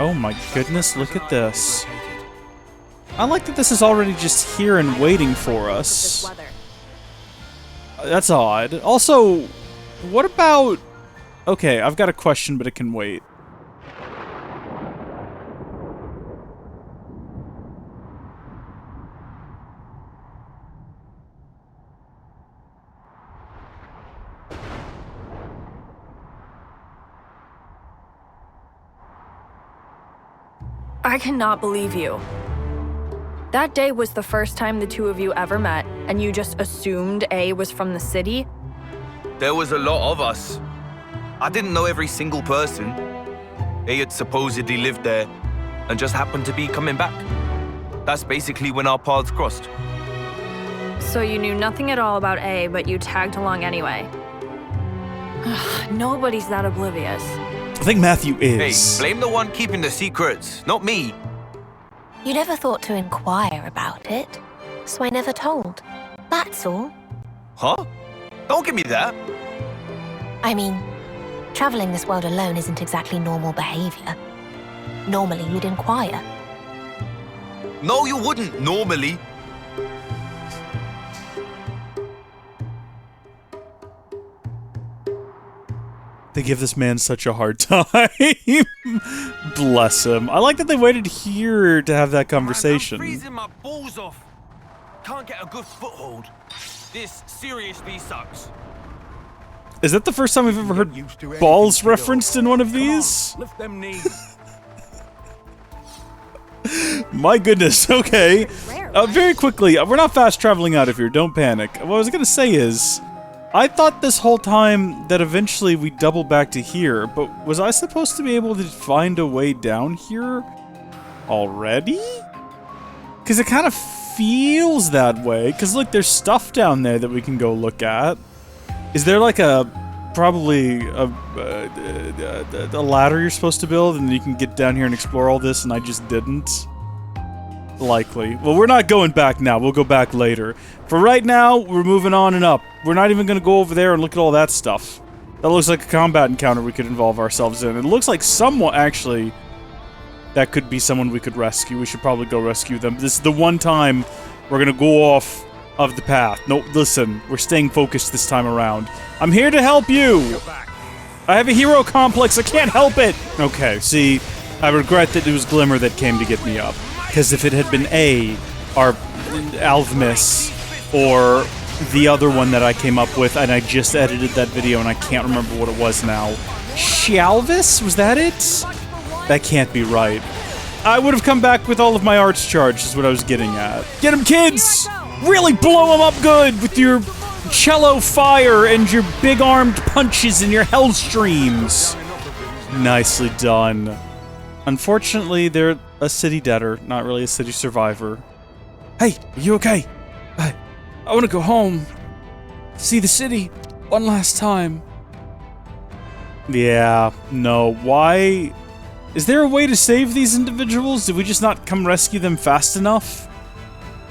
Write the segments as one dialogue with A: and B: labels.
A: Oh my goodness, look at this. I like that this is already just here and waiting for us. That's odd. Also, what about... Okay, I've got a question, but it can wait.
B: I cannot believe you. That day was the first time the two of you ever met, and you just assumed A was from the city?
C: There was a lot of us. I didn't know every single person. A had supposedly lived there and just happened to be coming back. That's basically when our paths crossed.
B: So you knew nothing at all about A, but you tagged along anyway. Ugh, nobody's that oblivious.
A: I think Matthew is.
C: Hey, blame the one keeping the secrets, not me.
D: You never thought to inquire about it, so I never told. That's all.
C: Huh? Don't give me that.
D: I mean, traveling this world alone isn't exactly normal behavior. Normally, you'd inquire.
C: No, you wouldn't, normally.
A: They give this man such a hard time. Bless him. I like that they waited here to have that conversation.
C: I'm freezing my balls off. Can't get a good foothold. This seriously sucks.
A: Is that the first time we've ever heard balls referenced in one of these?
C: Lift them knees.
A: My goodness, okay. Very quickly, we're not fast traveling out of here, don't panic. What I was gonna say is, I thought this whole time that eventually we'd double back to here, but was I supposed to be able to find a way down here already? Because it kind of feels that way, because look, there's stuff down there that we can go look at. Is there like probably a ladder you're supposed to build and then you can get down here and explore all this and I just didn't? Likely. Well, we're not going back now. We'll go back later. For right now, we're moving on and up. We're not even going to go over there and look at all that stuff. That looks like a combat encounter we could involve ourselves in. It looks like someone, actually, that could be someone we could rescue. We should probably go rescue them. This is the one time we're going to go off of the path. No, listen. We're staying focused this time around. I'm here to help you. I have a hero complex. I can't help it. Okay, see, I regret that it was Glimmer that came to get me up. Because if it had been A, our Alvmus, or the other one that I came up with, and I just edited that video and I can't remember what it was now. Shalvis? Was that it? That can't be right. I would have come back with all of my arts charged, is what I was getting at. Get him, kids! Really blow him up good with your cello fire and your big-armed punches and your hell streams. Nicely done. Unfortunately, they're a city debtor, not really a city survivor. Hey, are you okay? I want to go home. See the city one last time. Yeah, no, why? Is there a way to save these individuals? Did we just not come rescue them fast enough?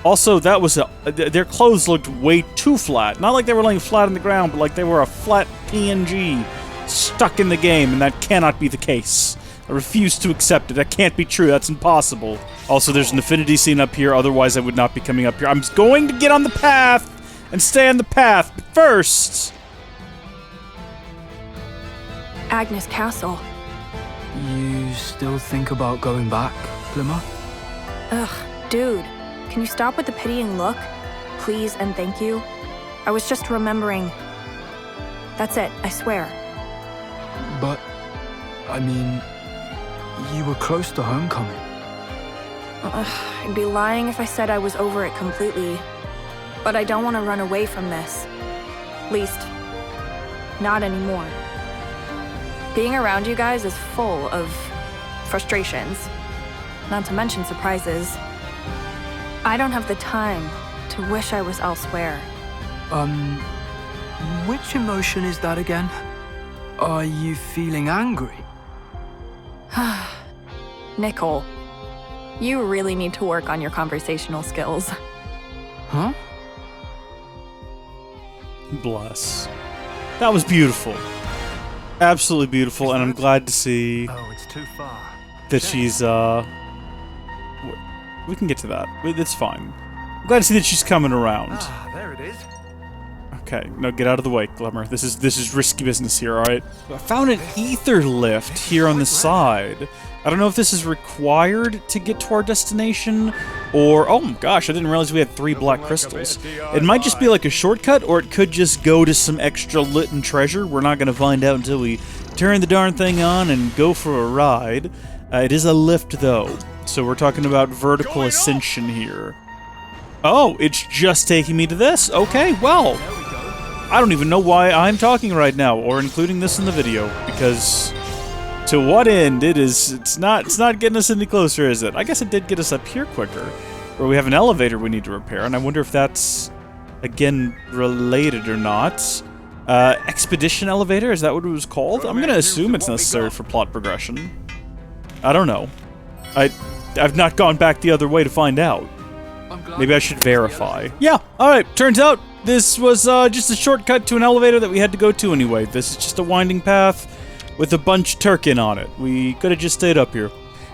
A: Also, that was their clothes looked way too flat. Not like they were laying flat on the ground, but like they were a flat PNG stuck in the game, and that cannot be the case. I refuse to accept it. That can't be true. That's impossible. Also, there's an Affinity scene up here. Otherwise, I would not be coming up here. I'm going to get on the path and stay on the path. But first...
B: Agnes Castle.
E: You still think about going back, Glimmer?
B: Ugh, dude. Can you stop with the pitying look? Please and thank you. I was just remembering. That's it, I swear.
E: But, I mean... You were close to homecoming.
B: I'd be lying if I said I was over it completely. But I don't want to run away from this. At least, not anymore. Being around you guys is full of frustrations. Not to mention surprises. I don't have the time to wish I was elsewhere.
E: Which emotion is that again? Are you feeling angry?
B: Nikol, you really need to work on your conversational skills.
E: Huh?
A: Bless. That was beautiful. Absolutely beautiful, and I'm glad to see...
F: Oh, it's too far.
A: that she's, we can get to that. It's fine. I'm glad to see that she's coming around.
C: Ah, there it is.
A: Okay, no, get out of the way, Glimmer. This is risky business here, alright? I found an ether lift here on the side. I don't know if this is required to get to our destination, or... Oh my gosh, I didn't realize we had 3 black crystals. It might just be like a shortcut, or it could just go to some extra lit and treasure. We're not gonna find out until we turn the darn thing on and go for a ride. It is a lift, though, so we're talking about vertical ascension here. Oh, it's just taking me to this? Okay, well... I don't even know why I'm talking right now, or including this in the video, because to what end it's not getting us any closer, is it? I guess it did get us up here quicker, where we have an elevator we need to repair, and I wonder if that's, again, related or not. Expedition elevator, is that what it was called? I'm gonna assume it's necessary for plot progression. I don't know. I've not gone back the other way to find out. Maybe I should verify. Yeah, alright, turns out this was just a shortcut to an elevator that we had to go to anyway. This is just a winding path with a bunch of Turkin on it. We could have just stayed up here.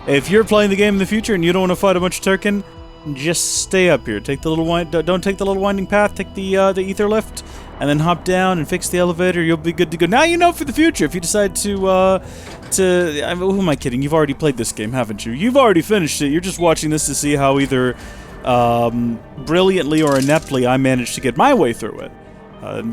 A: If you're playing the game in the future and you don't want to fight a bunch of Turkin, just stay up here. Take the little don't take the little winding path. Take the ether lift, and then hop down and fix the elevator. You'll be good to go. Now you know for the future. If you decide to who am I kidding? You've already played this game, haven't you? You've already finished it. You're just watching this to see how either brilliantly or ineptly I managed to get my way through it.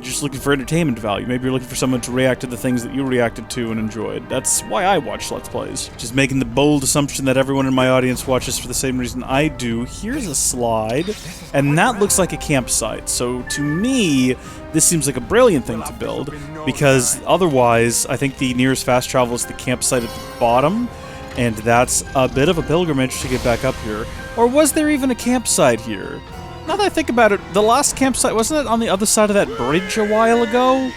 A: Just looking for entertainment value. Maybe you're looking for someone to react to the things that you reacted to and enjoyed. That's why I watch Let's Plays. Just making the bold assumption that everyone in my audience watches for the same reason I do. Here's a slide, and that looks like a campsite. So to me, this seems like a brilliant thing to build, because otherwise, I think the nearest fast travel is the campsite at the bottom, and that's a bit of a pilgrimage to get back up here. Or was there even a campsite here? Now that I think about it, the last campsite, wasn't it on the other side of that bridge a while ago?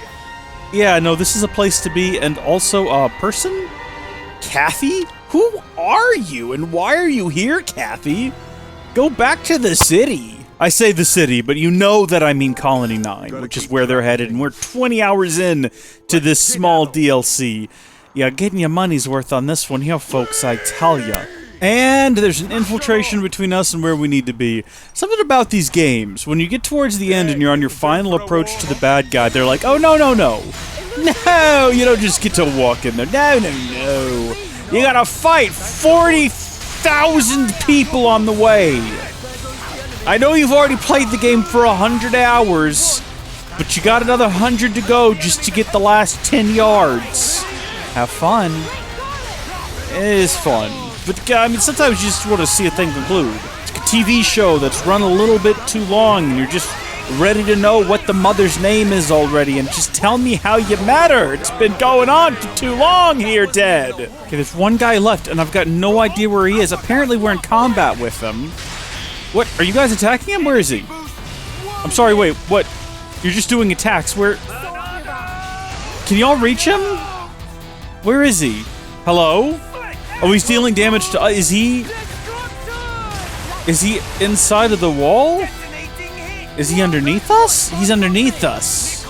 A: Yeah, no, this is a place to be, and also a person? Cathy? Who are you, and why are you here, Cathy? Go back to the city. I say the city, but you know that I mean Colony 9, which is where they're headed, and we're 20 hours in to this small DLC. Yeah, getting your money's worth on this one here, folks, I tell ya. And there's an infiltration between us and where we need to be. Something about these games, when you get towards the end and you're on your final approach to the bad guy, they're like, oh, no, no, no. No, you don't just get to walk in there. No, no, no. You gotta fight 40,000 people on the way. I know you've already played the game for 100 hours, but you got another 100 to go just to get the last 10 yards. Have fun. It is fun. But, I mean, sometimes you just want to see a thing conclude. It's like a TV show that's run a little bit too long, and you're just ready to know what the mother's name is already, and just tell me how you matter. It's been going on for too long here, Ted. Okay, there's one guy left, and I've got no idea where he is. Apparently we're in combat with him. What? Are you guys attacking him? Where is he? I'm sorry, wait, what? You're just doing attacks. Where? Can y'all reach him? Where is he? Hello? Oh, he's dealing damage to... Is he inside of the wall? Is he underneath us? He's underneath us.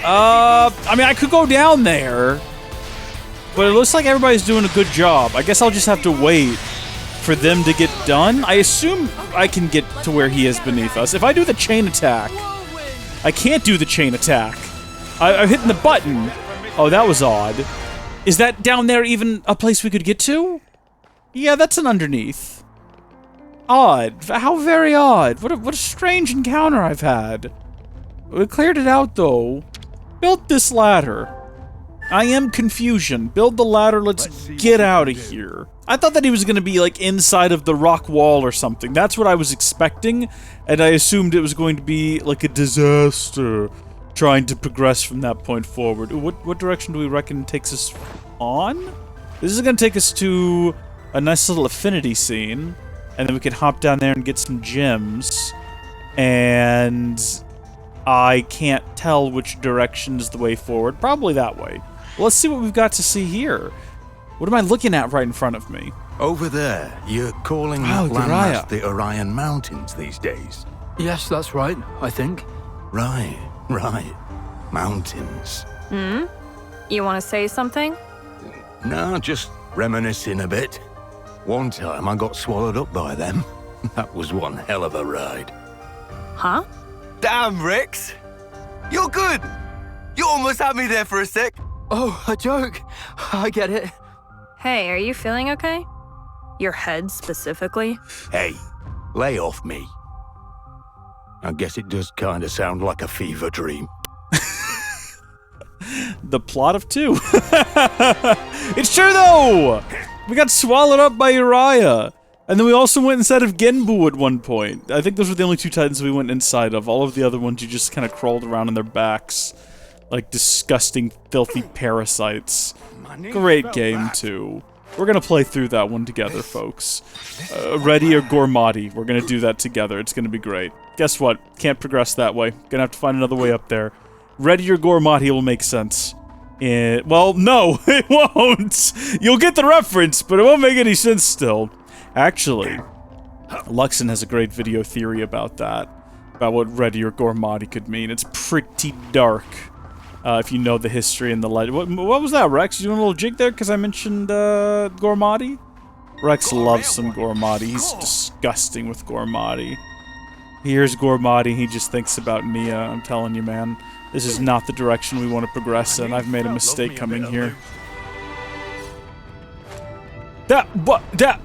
A: I mean, I could go down there, but it looks like everybody's doing a good job. I guess I'll just have to wait for them to get done. I assume I can get to where he is beneath us. If I do the chain attack... I can't do the chain attack. I'm hitting the button. Oh, that was odd. Is that down there even a place we could get to? Yeah, that's an underneath. Odd. How very odd. What a strange encounter I've had. We cleared it out, though. Built this ladder. I am confusion. Build the ladder, let's get out of here. I thought that he was going to be, like, inside of the rock wall or something. That's what I was expecting, and I assumed it was going to be, like, a disaster. Trying to progress from that point forward. What direction do we reckon takes us on? This is going to take us to a nice little Affinity scene, and then we can hop down there and get some gems. And I can't tell which direction is the way forward. Probably that way. Well, let's see what we've got to see here. What am I looking at right in front of me?
F: Over there, you're calling that landmass the Orion Mountains these days?
E: Yes, that's right, I think.
F: Right. Mountains.
B: You want to say something?
F: No, just Reminiscing a bit. One time I got swallowed up by them. That was one hell of a ride.
B: Huh?
C: Damn, Rex. You're good. You almost had me there for a sec.
E: Oh, a joke. I get it.
B: Hey, are you feeling okay? Your head specifically?
F: Hey, lay off me. I guess it does kind of sound like a fever dream.
A: The plot of 2. It's true though! We got swallowed up by Uriah. And then we also went inside of Genbu at one point. I think those were the only 2 titans we went inside of. All of the other ones you just kind of crawled around on their backs. Like disgusting, filthy parasites. Great game too. We're gonna play through that one together, folks. Ready or Gormati. We're gonna do that together. It's gonna be great. Guess what? Can't progress that way. Gonna have to find another way up there. Ready or Gormati will make sense. Well, no, it won't. You'll get the reference, but it won't make any sense still. Actually, Luxon has a great video theory about that. About what Ready or Gormati could mean. It's pretty dark. If you know the history and the legend. What was that, Rex? You doing a little jig there because I mentioned Gormati? Rex loves some Gormati. He's disgusting with Gormati. He hears Gormati, he just thinks about Nia. I'm telling you, man. This is not the direction we want to progress in. I've made a mistake coming here. What? That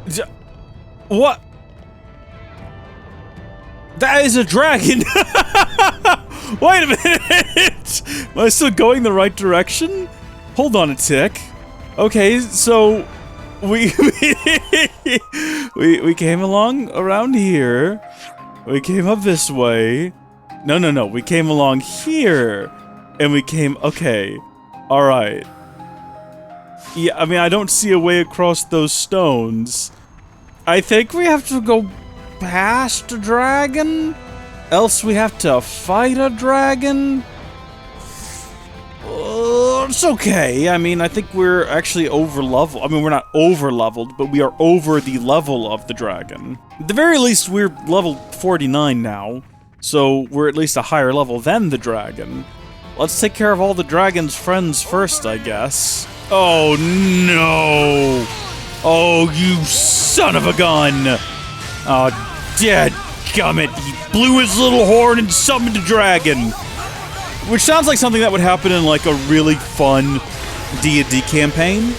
A: is a dragon! Wait a minute! Am I still going the right direction? Hold on a tick. Okay, so we came along around here. We came up this way. No. We came along here. And we came... Okay. Alright. Yeah, I mean, I don't see a way across those stones. I think we have to go past a dragon? Else we have to fight a dragon? It's okay. I mean, I think we're actually over-leveled. I mean, we're not over-leveled, but we are over the level of the dragon. At the very least, we're level 49 now. So, we're at least a higher level than the dragon. Let's take care of all the dragon's friends first, I guess. Oh, no! Oh, you son of a gun! Oh, dadgummit! He blew his little horn and summoned a dragon! Which sounds like something that would happen in, like, a really fun D&D campaign.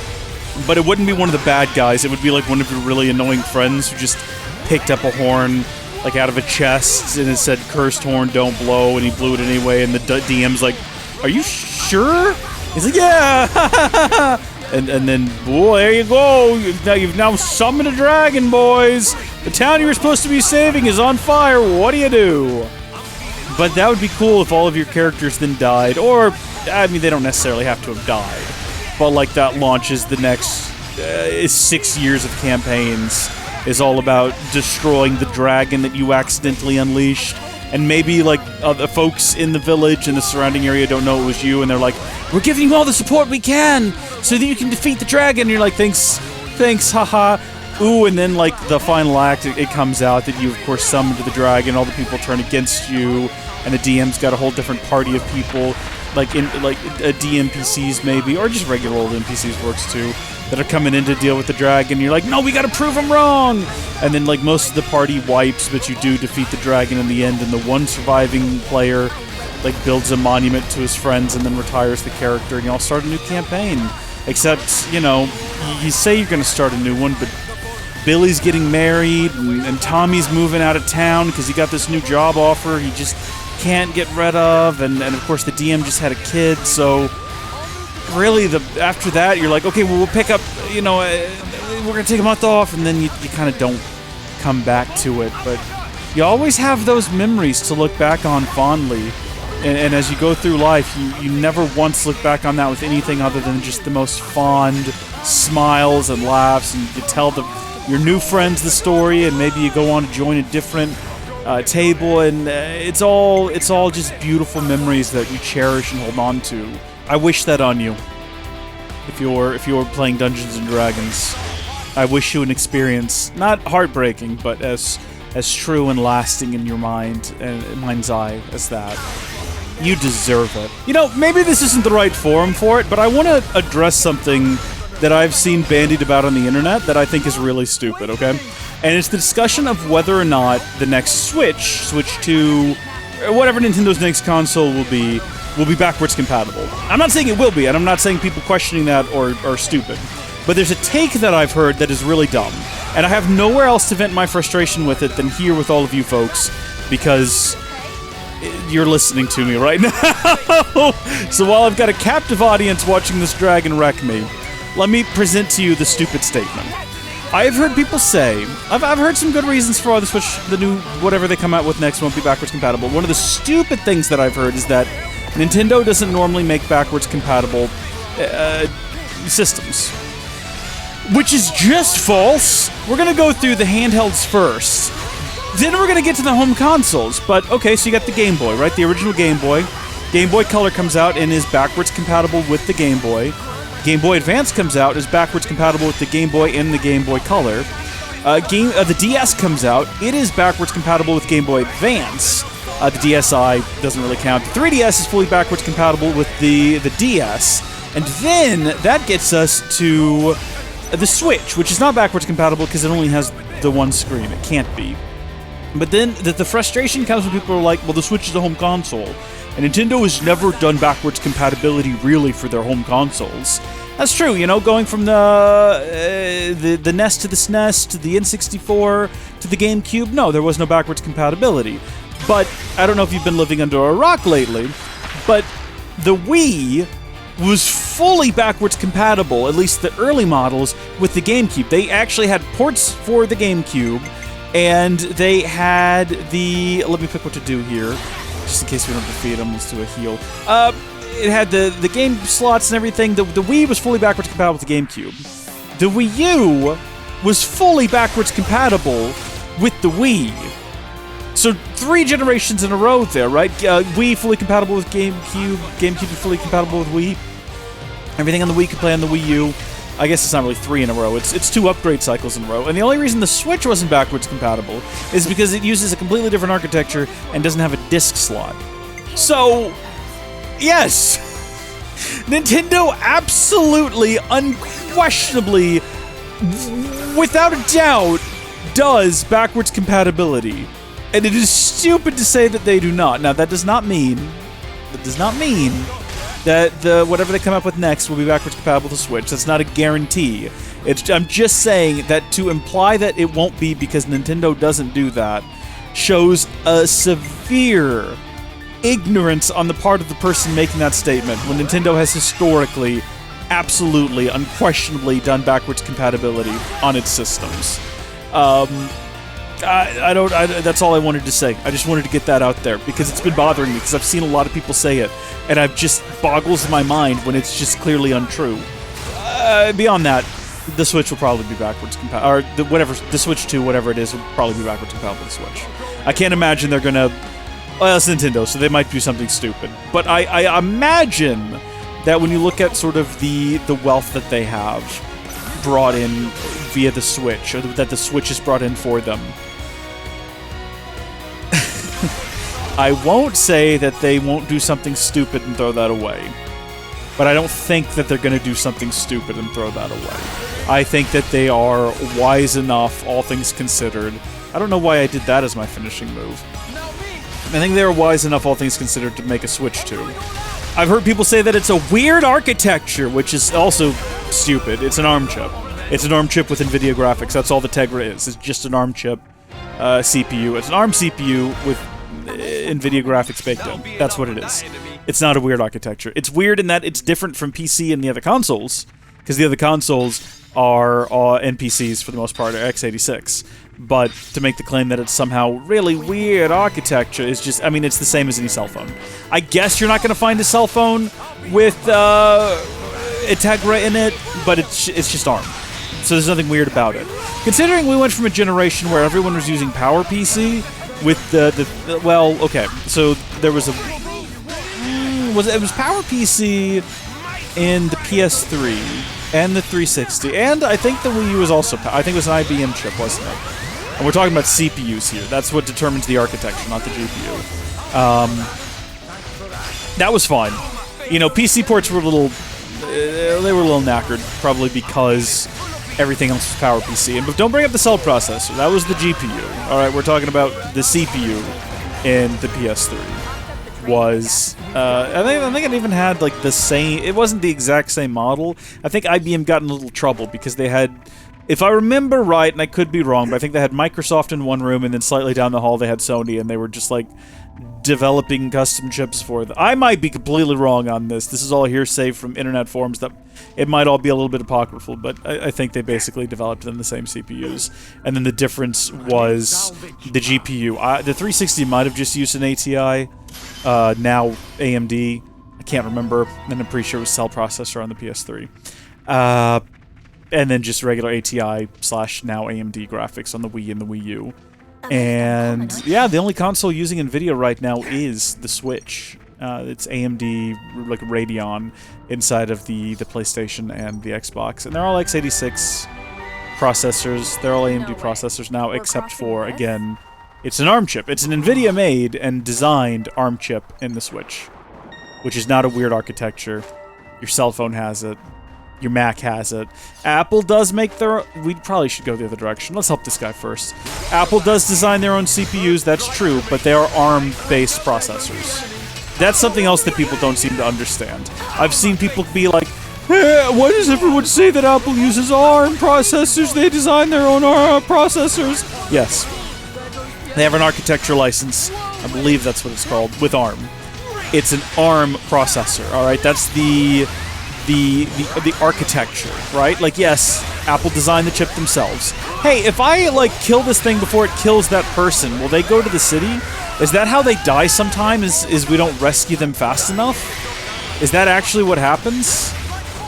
A: But it wouldn't be one of the bad guys, it would be like one of your really annoying friends who just picked up a horn, like, out of a chest, and it said, "Cursed horn, don't blow," and he blew it anyway, and the DM's like, "Are you sure?" He's like, "Yeah!" and then, boy, there you go! You've now summoned a dragon, boys! The town you were supposed to be saving is on fire, what do you do? But that would be cool if all of your characters then died, or, I mean, they don't necessarily have to have died. But, like, that launches the next 6 years of campaigns is all about destroying the dragon that you accidentally unleashed. And maybe, like, the folks in the village and the surrounding area don't know it was you, and they're like, "We're giving you all the support we can so that you can defeat the dragon." And you're like, thanks, haha. Ooh, and then, like, the final act, it comes out that you, of course, summoned the dragon, all the people turn against you, and the DM's got a whole different party of people, like DMPCs maybe, or just regular old NPCs works too, that are coming in to deal with the dragon. You're like, "No, we gotta prove them wrong!" And then, like, most of the party wipes, but you do defeat the dragon in the end, and the one surviving player, like, builds a monument to his friends and then retires the character, and y'all start a new campaign. Except, you know, you say you're gonna start a new one, but Billy's getting married, and Tommy's moving out of town because he got this new job offer he just can't get rid of, and of course the DM just had a kid, so really after that you're like, okay, well, we'll pick up, you know, we're gonna take a month off, and then you kind of don't come back to it, but you always have those memories to look back on fondly, and as you go through life, you never once look back on that with anything other than just the most fond smiles and laughs, and you tell your new friends the story, and maybe you go on to join a different table, and it's all just beautiful memories that you cherish and hold on to. I wish that on you. If you're playing Dungeons and Dragons, I wish you an experience not heartbreaking, but as true and lasting in your mind and mind's eye as that. You deserve it. You know, maybe this isn't the right forum for it, but I want to address something that I've seen bandied about on the internet that I think is really stupid, okay? And it's the discussion of whether or not the next Switch 2, or whatever Nintendo's next console will be backwards compatible. I'm not saying it will be, and I'm not saying people questioning that are stupid. But there's a take that I've heard that is really dumb. And I have nowhere else to vent my frustration with it than here with all of you folks, because you're listening to me right now. So while I've got a captive audience watching this dragon wreck me, let me present to you the stupid statement. I've heard people say, I've heard some good reasons for why the Switch, the new whatever they come out with next, won't be backwards compatible. One of the stupid things that I've heard is that Nintendo doesn't normally make backwards compatible systems. Which is just false. We're gonna go through the handhelds first. Then we're gonna get to the home consoles. But okay, so you got the Game Boy, right? The original Game Boy. Game Boy Color comes out and is backwards compatible with the Game Boy. Game Boy Advance comes out, is backwards compatible with the Game Boy and the Game Boy Color. The DS comes out, it is backwards compatible with Game Boy Advance. The DSi doesn't really count. The 3DS is fully backwards compatible with the DS. And then that gets us to the Switch, which is not backwards compatible because it only has the one screen. It can't be. But then the frustration comes when people are like, well, the Switch is a home console. And Nintendo has never done backwards compatibility really for their home consoles. That's true, you know, going from the NES to the SNES to the N64 to the GameCube, no, there was no backwards compatibility. But I don't know if you've been living under a rock lately, but the Wii was fully backwards compatible, at least the early models, with the GameCube. They actually had ports for the GameCube, and they had the... Let me pick what to do here, just in case we don't defeat them. Let's do a heal. It had the game slots and everything. The Wii was fully backwards compatible with the GameCube. The Wii U was fully backwards compatible with the Wii. So 3 generations in a row there, right? Wii fully compatible with GameCube, GameCube fully compatible with Wii. Everything on the Wii could play on the Wii U. I guess it's not really 3 in a row. It's 2 upgrade cycles in a row. And the only reason the Switch wasn't backwards compatible is because it uses a completely different architecture and doesn't have a disc slot. So, yes! Nintendo absolutely, unquestionably, without a doubt, does backwards compatibility. And it is stupid to say that they do not. Now, that does not mean that whatever they come up with next will be backwards compatible to Switch. That's not a guarantee. I'm just saying that to imply that it won't be because Nintendo doesn't do that shows a severe ignorance on the part of the person making that statement, when Nintendo has historically, absolutely, unquestionably done backwards compatibility on its systems. That's all I wanted to say. I just wanted to get that out there because it's been bothering me because I've seen a lot of people say it, and it just boggles my mind when it's just clearly untrue. Beyond that, the Switch will probably be backwards compatible, or the Switch 2, whatever it is, will probably be backwards compatible with the Switch. I can't imagine they're gonna. Well, it's Nintendo, so they might do something stupid. But I imagine that when you look at sort of the wealth that they have brought in via the Switch, or that the Switch has brought in for them, I won't say that they won't do something stupid and throw that away. But I don't think that they're going to do something stupid and throw that away. I think that they are wise enough, all things considered. I don't know why I did that as my finishing move. I think they were wise enough, all things considered, to make a Switch 2. I've heard people say that it's a weird architecture, which is also stupid. It's an ARM chip. It's an ARM chip with NVIDIA graphics. That's all the Tegra is. It's just an ARM chip CPU. It's an ARM CPU with NVIDIA graphics baked in. That's what it is. It's not a weird architecture. It's weird in that it's different from PC and the other consoles, because the other consoles are NPCs for the most part, or x86. But to make the claim that it's somehow really weird architecture is just, I mean, it's the same as any cell phone. I guess you're not going to find a cell phone with Tegra in it, but it's just ARM. So there's nothing weird about it. Considering we went from a generation where everyone was using PowerPC with well, okay, so there was it was PowerPC in the PS3 and the 360, and I think the Wii U was also, I think it was an IBM chip, wasn't it? And we're talking about CPUs here. That's what determines the architecture, not the GPU. That was fine. You know, PC ports were a little they were a little knackered, probably because everything else was PowerPC. But don't bring up the cell processor. That was the GPU. All right, we're talking about the CPU in the PS3. I think it even had like the same. It wasn't the exact same model. I think IBM got in a little trouble because they had, if I remember right, and I could be wrong, but I think they had Microsoft in one room, and then slightly down the hall they had Sony, and they were just like developing custom chips for them. I might be completely wrong on this. This is all hearsay from internet forums that it might all be a little bit apocryphal, but I think they basically developed them the same CPUs. And then the difference was the GPU. The 360 might have just used an ATI, now AMD. I can't remember, and I'm pretty sure it was cell processor on the PS3. And then just regular ATI / now AMD graphics on the Wii and the Wii U. And yeah, the only console using NVIDIA right now is the Switch. It's AMD, like Radeon, inside of the PlayStation and the Xbox. And they're all x86 processors. They're all AMD processors now, except for, again, it's an ARM chip. It's an NVIDIA-made and designed ARM chip in the Switch, which is not a weird architecture. Your cell phone has it. Your Mac has it. Apple does make their... We probably should go the other direction. Let's help this guy first. Apple does design their own CPUs, that's true, but they are ARM-based processors. That's something else that people don't seem to understand. I've seen people be like, why does everyone say that Apple uses ARM processors? They design their own ARM processors. Yes. They have an architecture license. I believe that's what it's called, with ARM. It's an ARM processor, alright? That's the architecture, right? Like, yes, Apple designed the chip themselves. Hey, if I, like, kill this thing before it kills that person, will they go to the city? Is that how they die sometimes, is we don't rescue them fast enough? Is that actually what happens?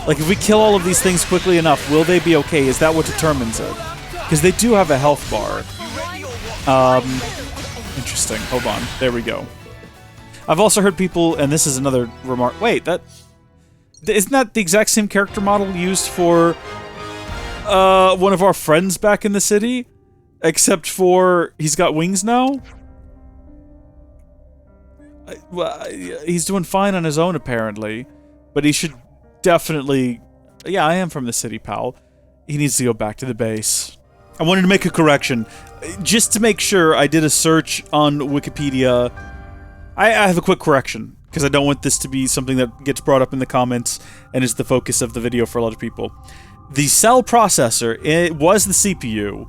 A: Like, if we kill all of these things quickly enough, will they be okay? Is that what determines it? Because they do have a health bar. Interesting. Hold on. There we go. I've also heard people, and this is another remark... Wait, isn't that the exact same character model used for one of our friends back in the city? Except for he's got wings now? Well, he's doing fine on his own, apparently. But he should definitely... Yeah, I am from the city, pal. He needs to go back to the base. I wanted to make a correction. Just to make sure, I did a search on Wikipedia. I have a quick correction, because I don't want this to be something that gets brought up in the comments and is the focus of the video for a lot of people. The cell processor, it was the CPU,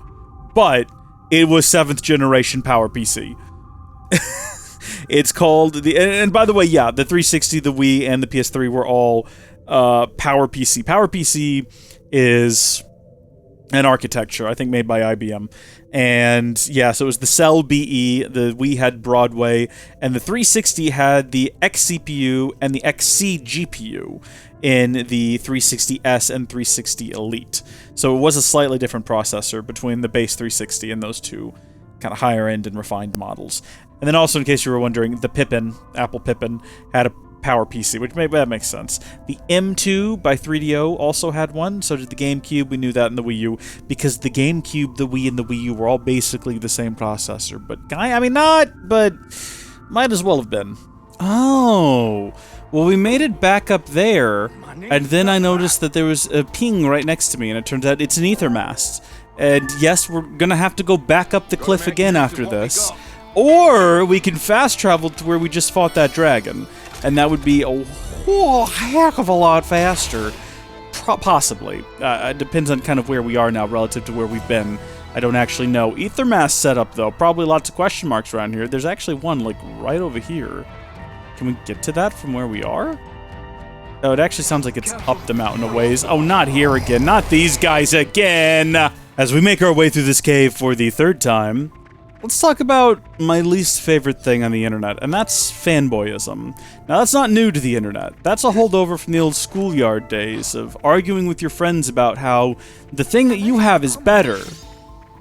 A: but it was 7th generation PowerPC. It's called the... And by the way, yeah, the 360, the Wii, and the PS3 were all PowerPC. PowerPC is an architecture, I think, made by IBM. And yeah, so it was the Cell BE, the Wii had Broadway, and the 360 had the X CPU and the XC GPU in the 360S and 360 Elite. So it was a slightly different processor between the base 360 and those two kind of higher end and refined models. And then also, in case you were wondering, the Pippin, Apple Pippin, had a PowerPC, which that makes sense. The M2 by 3DO also had one, so did the GameCube. We knew that in the Wii U, because the GameCube, the Wii, and the Wii U were all basically the same processor. But, I mean, not, but might as well have been. Oh, well, we made it back up there, and then I noticed that there was a ping right next to me, and it turns out it's an ether mast. And yes, we're gonna have to go back up the cliff again after this. Or we can fast travel to where we just fought that dragon. And that would be a whole heck of a lot faster. Possibly. It depends on kind of where we are now relative to where we've been. I don't actually know. Ethermask setup, though. Probably lots of question marks around here. There's actually one, like, right over here. Can we get to that from where we are? Oh, it actually sounds like it's up the mountain a ways. Oh, not here again. Not these guys again! As we make our way through this cave for the 3rd time, let's talk about my least favorite thing on the internet, and that's fanboyism. Now, that's not new to the internet. That's a holdover from the old schoolyard days of arguing with your friends about how the thing that you have is better,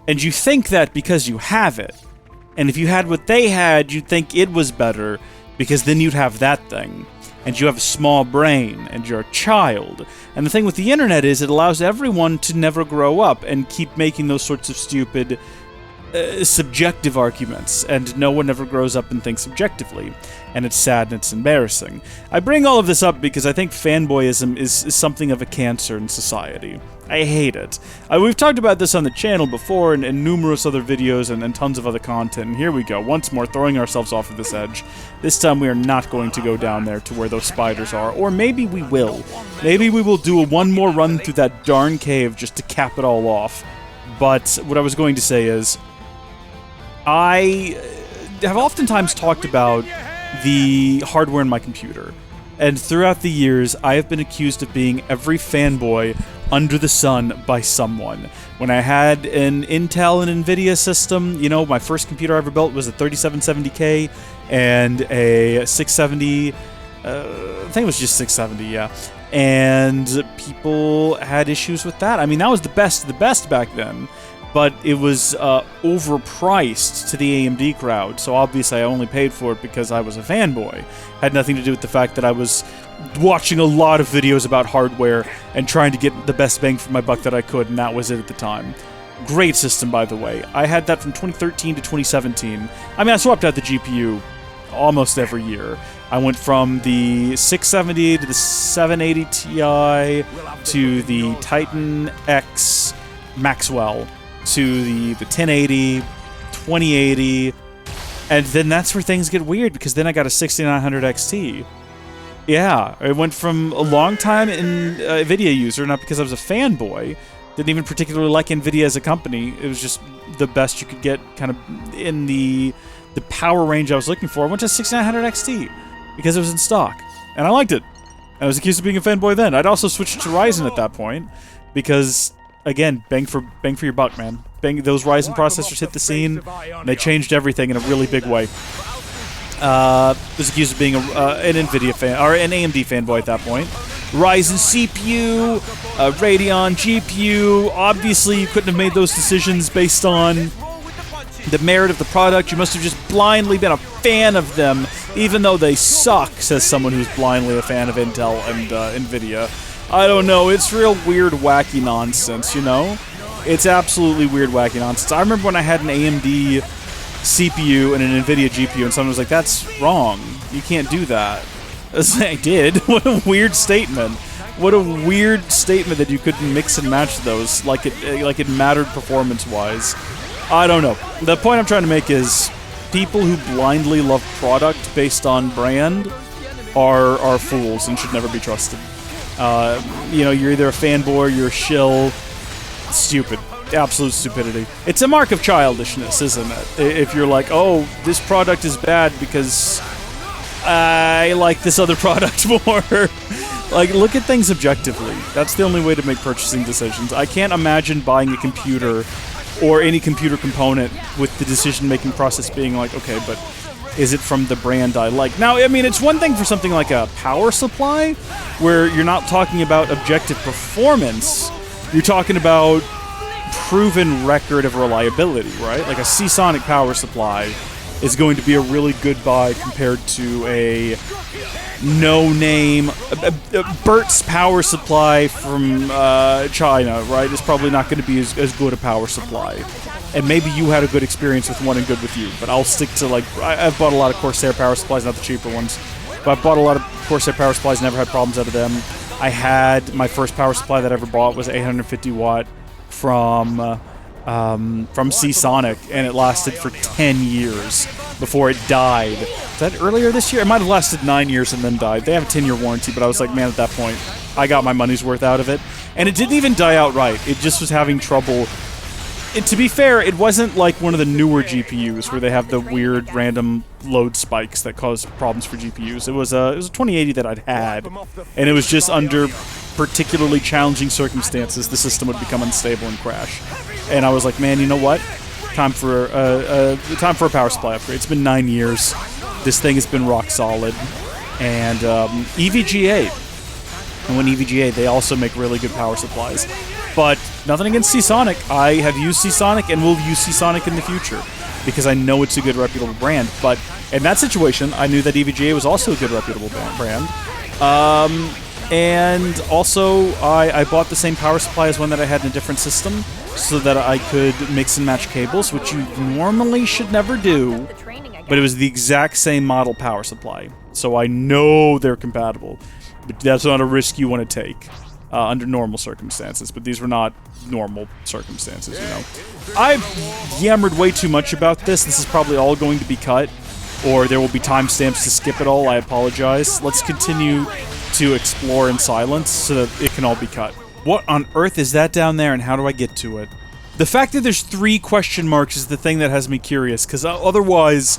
A: and you think that because you have it. And if you had what they had, you'd think it was better, because then you'd have that thing. And you have a small brain, and you're a child. And the thing with the internet is it allows everyone to never grow up and keep making those sorts of stupid subjective arguments, and no one ever grows up and thinks objectively, and it's sad and it's embarrassing. I bring all of this up because I think fanboyism is something of a cancer in society. I hate it. We've talked about this on the channel before in numerous other videos and tons of other content, and here we go, once more throwing ourselves off of this edge. This time we are not going to go down there to where those spiders are, or maybe we will. Maybe we will do one more run through that darn cave just to cap it all off. But what I was going to say is, I have oftentimes talked about the hardware in my computer, and throughout the years, I have been accused of being every fanboy under the sun by someone. When I had an Intel and NVIDIA system, you know, my first computer I ever built was a 3770K and a 670, I think it was just 670, yeah. And people had issues with that. I mean, that was the best of the best back then. But it was overpriced to the AMD crowd, so obviously I only paid for it because I was a fanboy. Had nothing to do with the fact that I was watching a lot of videos about hardware and trying to get the best bang for my buck that I could, and that was it at the time. Great system, by the way. I had that from 2013 to 2017. I mean, I swapped out the GPU almost every year. I went from the 670 to the 780 Ti to the Titan X Maxwell, to the 1080, 2080, and then that's where things get weird, because then I got a 6900 XT. Yeah, I went from a long time in NVIDIA user, not because I was a fanboy, didn't even particularly like NVIDIA as a company, it was just the best you could get kind of in the power range I was looking for. I went to 6900 XT because it was in stock, and I liked it. I was accused of being a fanboy then. I'd also switched to Ryzen at that point, because again, bang for your buck, man. Those Ryzen processors hit the scene, and they changed everything in a really big way. Was accused of being an NVIDIA fan, or an AMD fanboy at that point. Ryzen CPU, Radeon GPU. Obviously, you couldn't have made those decisions based on the merit of the product. You must have just blindly been a fan of them, even though they suck, says someone who's blindly a fan of Intel and NVIDIA. I don't know, it's real weird, wacky nonsense, you know? It's absolutely weird, wacky nonsense. I remember when I had an AMD CPU and an NVIDIA GPU, and someone was like, that's wrong. You can't do that. I did. What a weird statement. What a weird statement that you couldn't mix and match those like it mattered performance-wise. I don't know. The point I'm trying to make is people who blindly love product based on brand are fools and should never be trusted. You know, you're either a fanboy or you're a shill. Stupid. Absolute stupidity. It's a mark of childishness, isn't it? If you're like, oh, this product is bad because I like this other product more. Like, look at things objectively. That's the only way to make purchasing decisions. I can't imagine buying a computer or any computer component with the decision-making process being like, okay, but is it from the brand I like? Now, I mean, it's one thing for something like a power supply, where you're not talking about objective performance, you're talking about proven record of reliability, right? Like a Seasonic power supply is going to be a really good buy compared to a no-name Burt's power supply from China, right? It's probably not going to be as good a power supply. And maybe you had a good experience with one and good with you, but I'll stick to, like, I've bought a lot of Corsair power supplies, not the cheaper ones, but I've bought a lot of Corsair power supplies, never had problems out of them. I had, my first power supply that I ever bought was 850 watt from Seasonic, and it lasted for 10 years before it died. Was that earlier this year? It might have lasted 9 years and then died. They have a 10-year warranty, but I was like, man, at that point, I got my money's worth out of it. And it didn't even die outright. It just was having trouble. To be fair, it wasn't like one of the newer GPUs where they have the weird random load spikes that cause problems for GPUs. It was a 2080 that I'd had, and it was just under particularly challenging circumstances, the system would become unstable and crash. And I was like, man, you know what? Time for a power supply upgrade. It's been 9 years. This thing has been rock solid. And EVGA. And when EVGA, they also make really good power supplies. But nothing against Seasonic. I have used Seasonic and will use Seasonic in the future because I know it's a good, reputable brand. But in that situation, I knew that EVGA was also a good, reputable brand. And also, I bought the same power supply as one that I had in a different system, so that I could mix and match cables, which you normally should never do. But it was the exact same model power supply, so I know they're compatible. But that's not a risk you want to take under normal circumstances. But these were not normal circumstances, you know. I've yammered way too much about this. This is probably all going to be cut, or there will be timestamps to skip it all. I apologize. Let's continue to explore in silence so that it can all be cut. What on earth is that down there, and how do I get to it? The fact that there's 3 question marks is the thing that has me curious, because otherwise,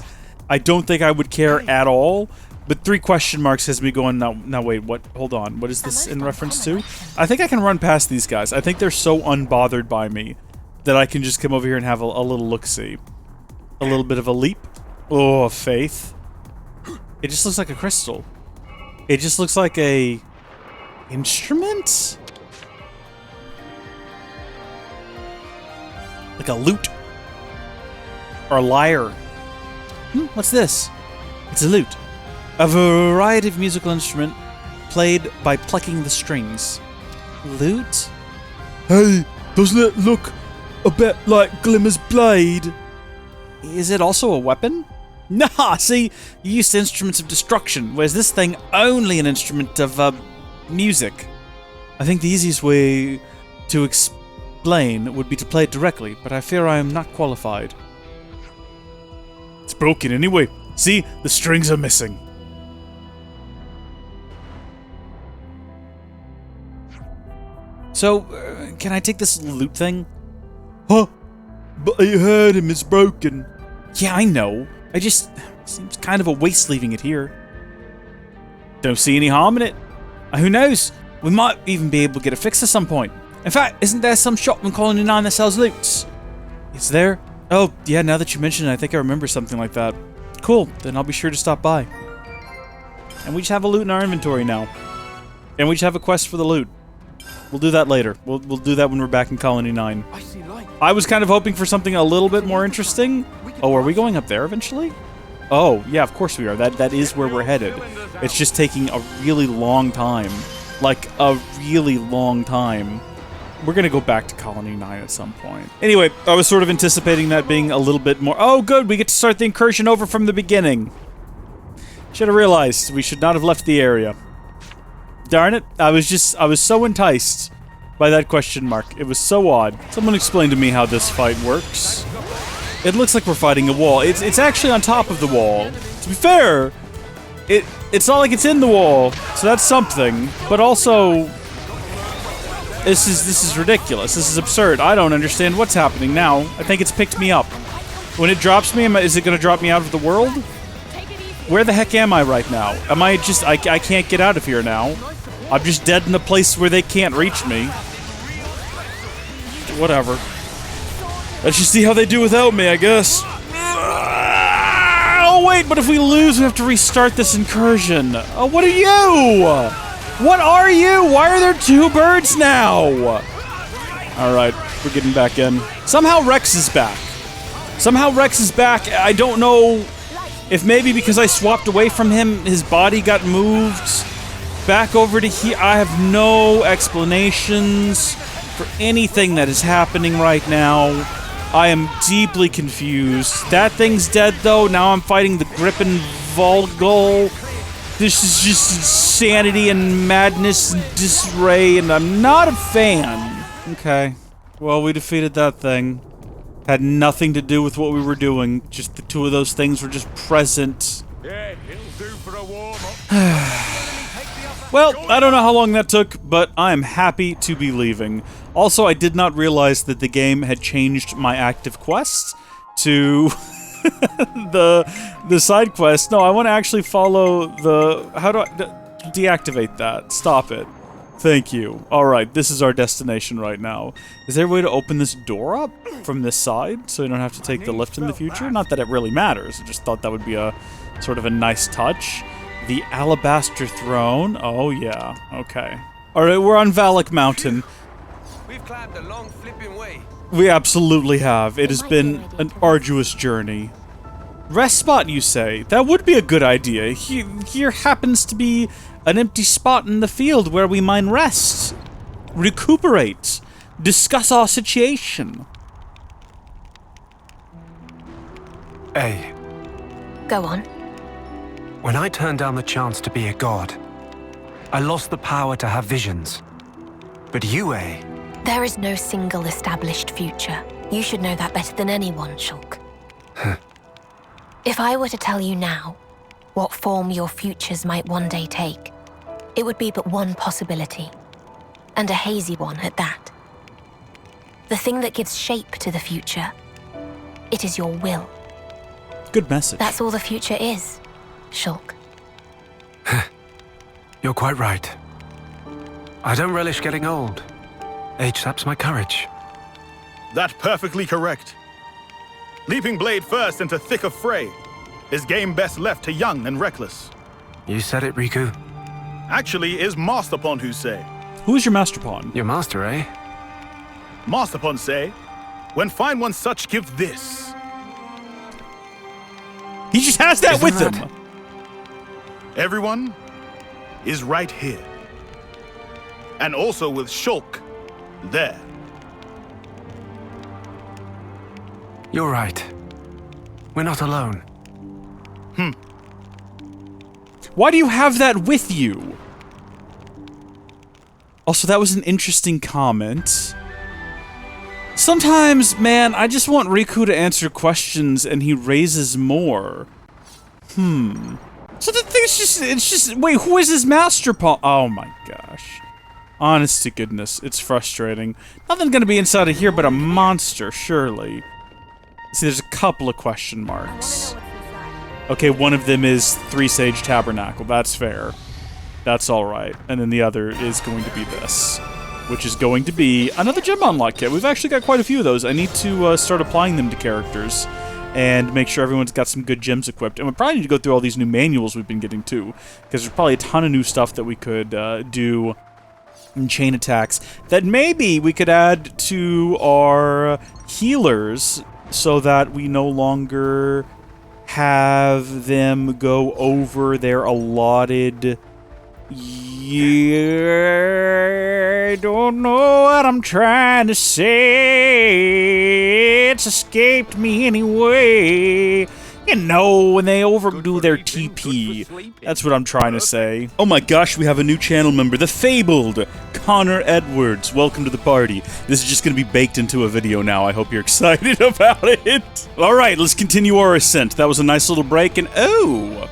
A: I don't think I would care at all. But 3 question marks has me going, now wait, what? Hold on, what is this in reference to? I think I can run past these guys. I think they're so unbothered by me that I can just come over here and have a little look-see. A little bit of a leap. Oh, faith. It just looks like a crystal. It just looks like a instrument? Like a lute. Or a lyre. What's this? It's a lute. A variety of musical instrument played by plucking the strings. Lute? Hey, doesn't it look a bit like Glimmer's blade? Is it also a weapon? Nah, see, you used instruments of destruction, whereas this thing only an instrument of, music. I think the easiest way to explain would be to play it directly, but I fear I am not qualified. It's broken anyway. See, the strings are missing. So, can I take this loot thing? Huh? But I heard him, it's broken. Yeah, I know. Seems kind of a waste leaving it here. Don't see any harm in it. Who knows? We might even be able to get it fixed at some point. In fact, isn't there some shop in Colony 9 that sells loots? Is there? Oh, yeah, now that you mention it, I think I remember something like that. Cool, then I'll be sure to stop by. And we just have a loot in our inventory now. And we just have a quest for the loot. We'll do that later. We'll do that when we're back in Colony 9. I was kind of hoping for something a little bit more interesting. Oh, are we going up there eventually? Oh, yeah, of course we are. That is where we're headed. It's just taking a really long time. Like, a really long time. We're gonna go back to Colony 9 at some point. Anyway, I was sort of anticipating that being a little bit more... Oh, good, we get to start the incursion over from the beginning. Should have realized we should not have left the area. Darn it, I was so enticed by that question mark. It was so odd. Someone explain to me how this fight works. It looks like we're fighting a wall. It's actually on top of the wall. To be fair, it's not like it's in the wall, so that's something. But also, this is ridiculous. This is absurd. I don't understand what's happening now. I think it's picked me up. When it drops me, is it going to drop me out of the world? Where the heck am I right now? Am I just... I can't get out of here now. I'm just dead in a place where they can't reach me. Whatever. Let's just see how they do without me, I guess. Oh, wait, but if we lose, we have to restart this incursion. Oh, what are you? What are you? Why are there 2 birds now? Alright, we're getting back in. Somehow Rex is back. I don't know if maybe because I swapped away from him, his body got moved back over to here. I have no explanations for anything that is happening right now. I am deeply confused. That thing's dead, though. Now I'm fighting the Grippin Volgol. This is just insanity and madness and disarray, and I'm not a fan. Okay. Well, we defeated that thing. Had nothing to do with what we were doing. Just the 2 of those things were just present.
G: Yeah, it'll do for a warm-up.
A: Well, I don't know how long that took, but I am happy to be leaving. Also, I did not realize that the game had changed my active quest to the side quest. No, I want to actually follow the... How do I... Deactivate that. Stop it. Thank you. Alright, this is our destination right now. Is there a way to open this door up from this side so you don't have to take the lift in the future? Not that it really matters. I just thought that would be a sort of a nice touch. The Alabaster Throne. Oh, yeah. Okay. Alright, we're on Valak Mountain.
C: We've climbed a long flipping way.
A: We absolutely have. It has been an arduous journey. Rest spot, you say? That would be a good idea. Here happens to be an empty spot in the field where we might rest, recuperate, discuss our situation.
H: Hey,
D: Go on.
H: when I turned down the chance to be a god, I lost the power to have visions. But you,
D: There is no single established future. You should know that better than anyone, Shulk. If I were to tell you now what form your futures might one day take, it would be but one possibility, and a hazy one at that. The thing that gives shape to the future, it is your will.
A: Good message.
D: That's all the future is, Shulk.
H: You're quite right. I don't relish getting old. Age saps my courage.
I: That perfectly correct. Leaping blade first into thick of fray is game best left to young and reckless.
H: You said it, Riku.
I: Actually, is Master Pawn who say.
A: Who is your master pawn?
H: Your master, eh?
I: Master Pawn say, when find one such, give this.
A: He just has that
H: Isn't
A: with
H: that-
A: him.
I: Everyone is right here. And also with Shulk there.
H: You're right. We're not alone.
A: Why do you have that with you? Also, that was an interesting comment. Sometimes, man, I just want Riku to answer questions and he raises more. So the thing is it's just, wait, who is his master pawn? Oh my gosh. Honest to goodness, it's frustrating. Nothing gonna be inside of here but a monster, surely. See, there's a couple of question marks. Okay, one of them is Three Sage Tabernacle. That's fair. That's alright. And then the other is going to be this, which is going to be another gem unlock kit. We've actually got quite a few of those. I need to start applying them to characters and make sure everyone's got some good gems equipped. And we probably need to go through all these new manuals we've been getting too, because there's probably a ton of new stuff that we could do in chain attacks that maybe we could add to our healers so that we no longer have them go over their allotted... Yeah, I don't know what I'm trying to say. It's escaped me anyway. You know, when they overdo their TP. That's what I'm trying to say. Oh my gosh, we have a new channel member, the fabled Connor Edwards. Welcome to the party. This is just going to be baked into a video now. I hope you're excited about it. Alright, let's continue our ascent. That was a nice little break, and oh!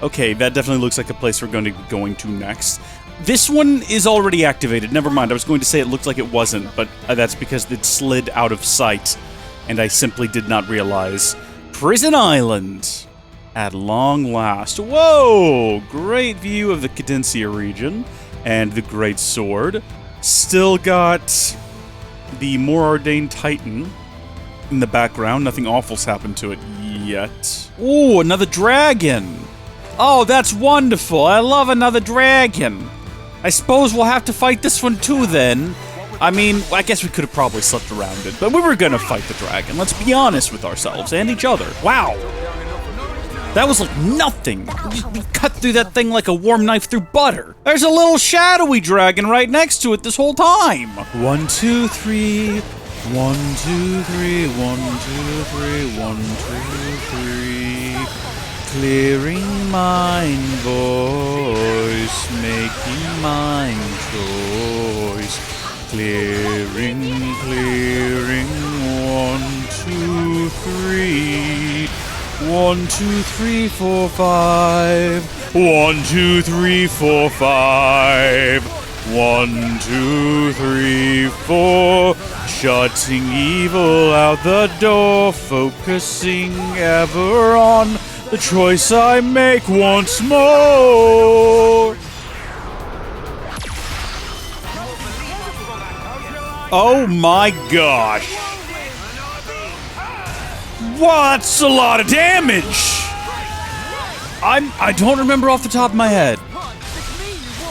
A: Okay, that definitely looks like a place we're going to be going to next. This one is already activated. Never mind, I was going to say it looked like it wasn't, but that's because it slid out of sight, and I simply did not realize. Prison Island! At long last. Whoa! Great view of the Cadencia region, and the Great Sword. Still got the More Ordained Titan in the background. Nothing awful's happened to it yet. Ooh, another dragon! Oh, that's wonderful. I love another dragon. I suppose we'll have to fight this one too, then. I mean, I guess we could have probably slept around it, but we were gonna fight the dragon. Let's be honest with ourselves and each other. Wow. That was like nothing. We cut through that thing like a warm knife through butter. There's a little shadowy dragon right next to it this whole time. 1, 2, 3. 1, 2, 3. 1, 2, 3. 1, 2, 3. Clearing mine voice, making mine choice. Clearing, clearing, 1, 2, 3. 1, 2, 3, 4, 5. 1, 2, 3, 4, 5. 1, 2, 3, 4. Shutting evil out the door, focusing ever on the choice I make once more. Oh my gosh. Wow, that's a lot of damage. I don't remember off the top of my head,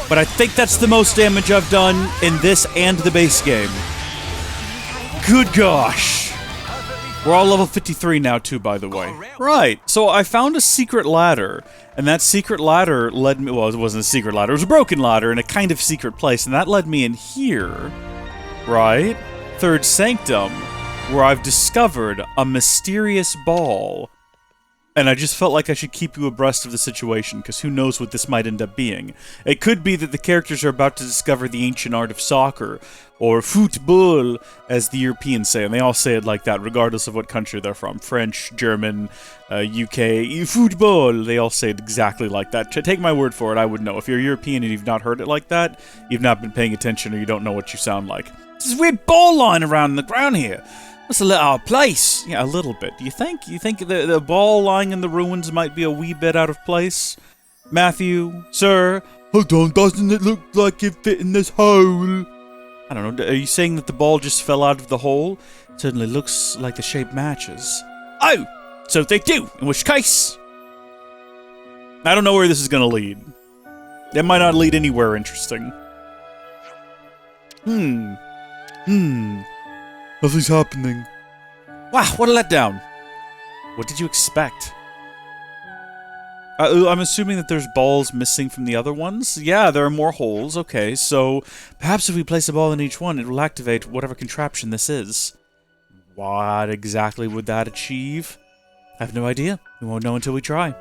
A: but I think that's the most damage I've done in this and the base game. Good gosh. We're all level 53 now too, by the way. Right, so I found a secret ladder, and that secret ladder led me, well, it wasn't a secret ladder, it was a broken ladder in a kind of secret place, and that led me in here, right? Third Sanctum, where I've discovered a mysterious ball. And I just felt like I should keep you abreast of the situation, because who knows what this might end up being. It could be that the characters are about to discover the ancient art of soccer, or football, as the Europeans say, and they all say it like that, regardless of what country they're from. French, German, UK, football, they all say it exactly like that. Take my word for it, I would know. If you're European and you've not heard it like that, you've not been paying attention or you don't know what you sound like. There's a weird ball lying around the ground here. That's a little out of place. Yeah, a little bit. Do you think? You think the ball lying in the ruins might be a wee bit out of place? Matthew? Sir? Hold on, doesn't it look like it fit in this hole? I don't know, are you saying that the ball just fell out of the hole? It certainly looks like the shape matches. Oh! So they do, in which case... I don't know where this is gonna lead. It might not lead anywhere interesting. Nothing's happening. Wow, what a letdown. What did you expect? I'm assuming that there's balls missing from the other ones? Yeah, there are more holes. Okay, so perhaps if we place a ball in each one, it will activate whatever contraption this is. What exactly would that achieve? I have no idea. We won't know until we try.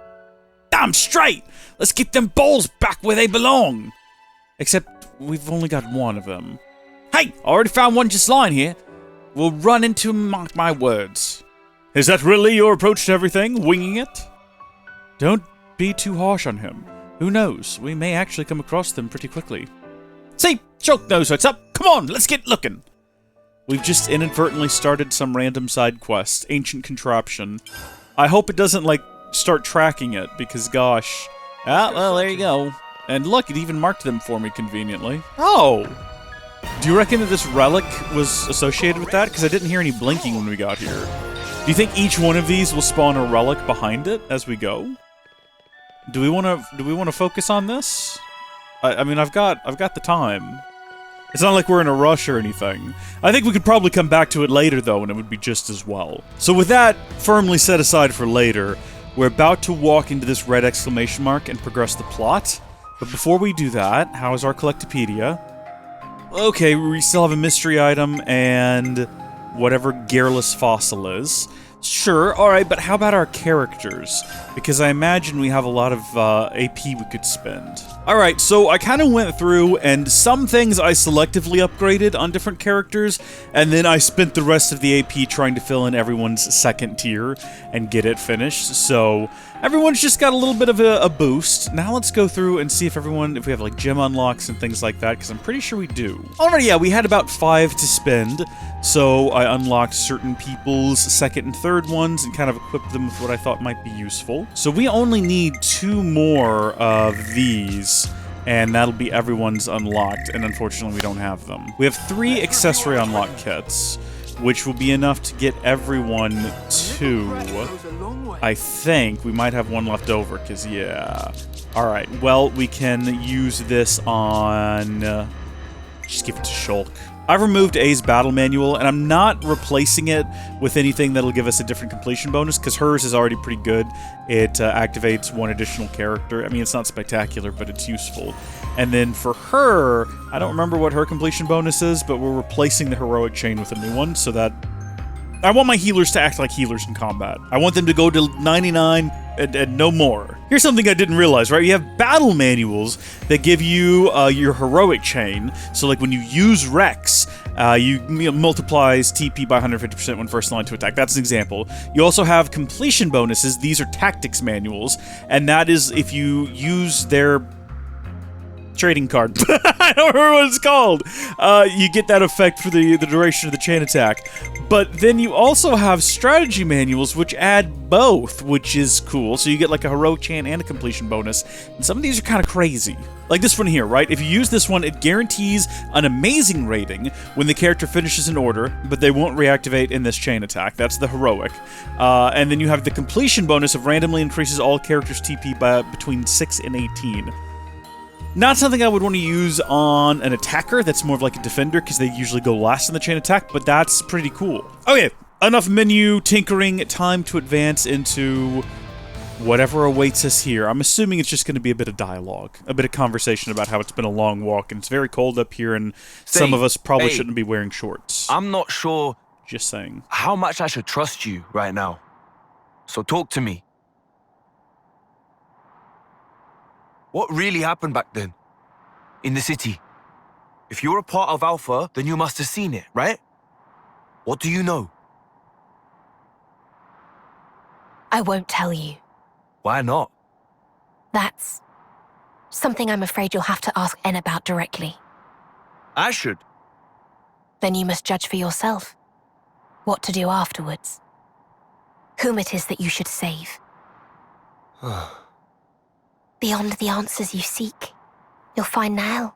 A: Damn straight! Let's get them balls back where they belong! Except, we've only got one of them. Hey! I already found one just lying here. We'll run into him, mark my words. Is that really your approach to everything? Winging it? Don't be too harsh on him. Who knows? We may actually come across them pretty quickly. See? Shulk knows what's up. Come on, let's get looking. We've just inadvertently started some random side quest. Ancient contraption. I hope it doesn't, like, start tracking it, because gosh. Ah, well, there you go. And look, it even marked them for me conveniently. Oh! Do you reckon that this relic was associated with that? Because I didn't hear any blinking when we got here. Do you think each one of these will spawn a relic behind it as we go? Do we want to focus on this? I mean, I've got the time. It's not like we're in a rush or anything. I think we could probably come back to it later though, and it would be just as well. So with that firmly set aside for later, we're about to walk into this red exclamation mark and progress the plot. But before we do that, how is our Collectopedia? Okay, we still have a mystery item and whatever gearless fossil is. Sure, alright, but how about our characters? Because I imagine we have a lot of AP we could spend. Alright, so I kind of went through, and some things I selectively upgraded on different characters, and then I spent the rest of the AP trying to fill in everyone's second tier and get it finished, so everyone's just got a little bit of a boost. Now let's go through and see if we have like gem unlocks and things like that, because I'm pretty sure we do. Alright, yeah, we had about 5 to spend, so I unlocked certain people's second and third ones and kind of equipped them with what I thought might be useful. So we only need 2 more of these, and that'll be everyone's unlocked, and unfortunately we don't have them. We have 3 accessory unlock kits, which will be enough to get everyone to, I think. We might have one left over, because yeah. Alright, well, we can use this on... just give it to Shulk. I've removed A's battle manual, and I'm not replacing it with anything that'll give us a different completion bonus, because hers is already pretty good. It activates 1 additional character. I mean, it's not spectacular, but it's useful. And then for her, I don't remember what her completion bonus is, but we're replacing the heroic chain with a new one, so that... I want my healers to act like healers in combat. I want them to go to 99 and no more. Here's something I didn't realize, right? You have battle manuals that give you your heroic chain. So like when you use Rex, multiplies TP by 150% when first line to attack. That's an example. You also have completion bonuses. These are tactics manuals, and that is if you use their trading card. I don't remember what it's called. You get that effect for the duration of the chain attack. But then you also have strategy manuals, which add both, which is cool. So you get like a heroic chain and a completion bonus. And some of these are kind of crazy. Like this one here, right? If you use this one, it guarantees an amazing rating when the character finishes an order, but they won't reactivate in this chain attack. That's the heroic. And then you have the completion bonus of randomly increases all characters' TP by between 6 and 18. Not something I would want to use on an attacker that's more of like a defender, because they usually go last in the chain attack, but that's pretty cool. Okay, enough menu tinkering, time to advance into whatever awaits us here. I'm assuming it's just going to be a bit of dialogue, a bit of conversation about how it's been a long walk, and it's very cold up here, and some of us probably shouldn't be wearing shorts.
C: I'm not sure...
A: Just saying.
C: ...how much I should trust you right now. So talk to me. What really happened back then? In the city? If you're a part of Alpha, then you must have seen it, right? What do you know?
D: I won't tell you.
C: Why not?
D: That's something I'm afraid you'll have to ask En about directly.
C: I should.
D: Then you must judge for yourself what to do afterwards. Whom it is that you should save. Beyond the answers you seek, you'll find Nahel.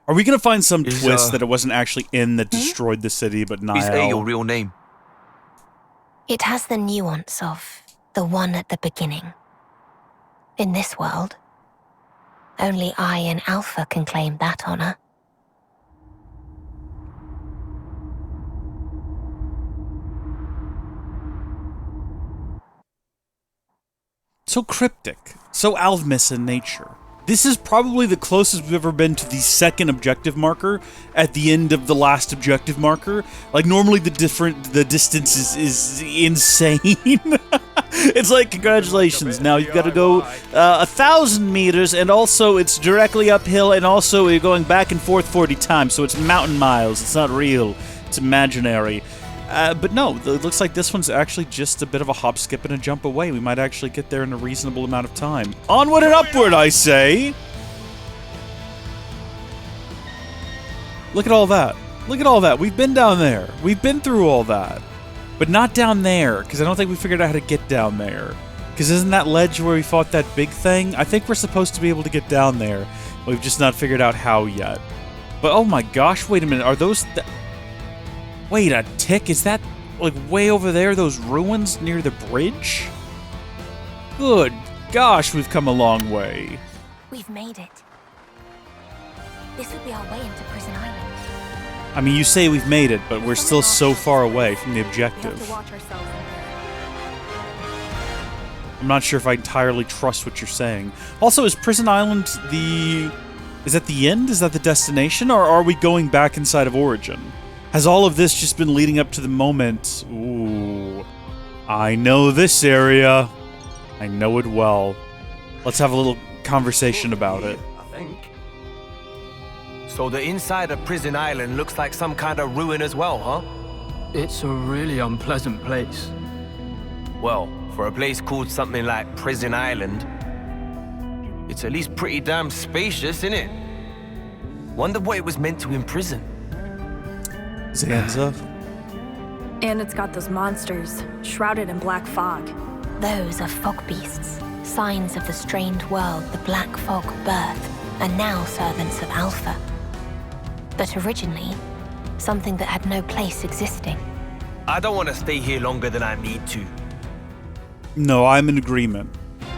A: Are we going to find some twist that it wasn't actually En that destroyed the city, but Nahel?
C: Is A your real name?
D: It has the nuance of the one at the beginning. In this world, only I in Alpha can claim that honor.
A: So cryptic, so Alvmus in nature. This is probably the closest we've ever been to the second objective marker at the end of the last objective marker. Like, normally the distance is insane. It's like, congratulations, now you've got to go 1,000 meters, and also it's directly uphill, and also you're going back and forth 40 times, so it's mountain miles. It's not real. It's imaginary. But no, it looks like this one's actually just a bit of a hop, skip, and a jump away. We might actually get there in a reasonable amount of time. Onward and upward, I say! Look at all that. Look at all that. We've been down there. We've been through all that. But not down there, because I don't think we figured out how to get down there. Because isn't that ledge where we fought that big thing? I think we're supposed to be able to get down there. We've just not figured out how yet. But oh my gosh, wait a minute. Are those... Wait, a tick? Is that, like, way over there, those ruins near the bridge? Good gosh, we've come a long way.
D: We've made it. This would be our way into Prison Island.
A: I mean, you say we've made it, but we're still so far away from the objective.
B: We have to watch ourselves in here.
A: I'm not sure if I entirely trust what you're saying. Also, is Prison Island the... Is that the end? Is that the destination? Or are we going back inside of Origin? Has all of this just been leading up to the moment? Ooh. I know this area. I know it well. Let's have a little conversation about it.
C: I think. So the inside of Prison Island looks like some kind of ruin as well, huh?
E: It's a really unpleasant place.
C: Well, for a place called something like Prison Island, it's at least pretty damn spacious, innit? Wonder what it was meant to imprison.
A: Zanza?
B: And it's got those monsters, shrouded in black fog.
D: Those are fog beasts, signs of the strained world the Black Fog birthed, and now servants of Alpha. But originally, something that had no place existing.
C: I don't want to stay here longer than I need to.
A: No, I'm in agreement.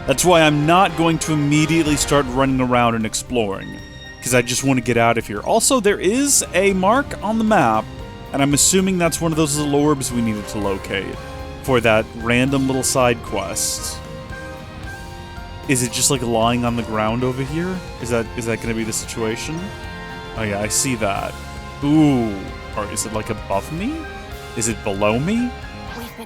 A: That's why I'm not going to immediately start running around and exploring, because I just want to get out of here. Also, there is a mark on the map, and I'm assuming that's one of those little orbs we needed to locate for that random little side quest. Is it just like lying on the ground over here? Is that going to be the situation? Oh yeah, I see that. Ooh, or is it like above me? Is it below me?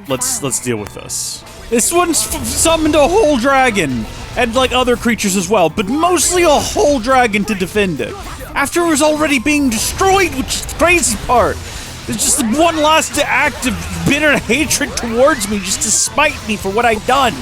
A: Let's deal with this. This one's summoned a whole dragon, and like other creatures as well, but mostly a whole dragon to defend it. After it was already being destroyed, which is the crazy part. There's just one last act of bitter hatred towards me, just to spite me for what I've done.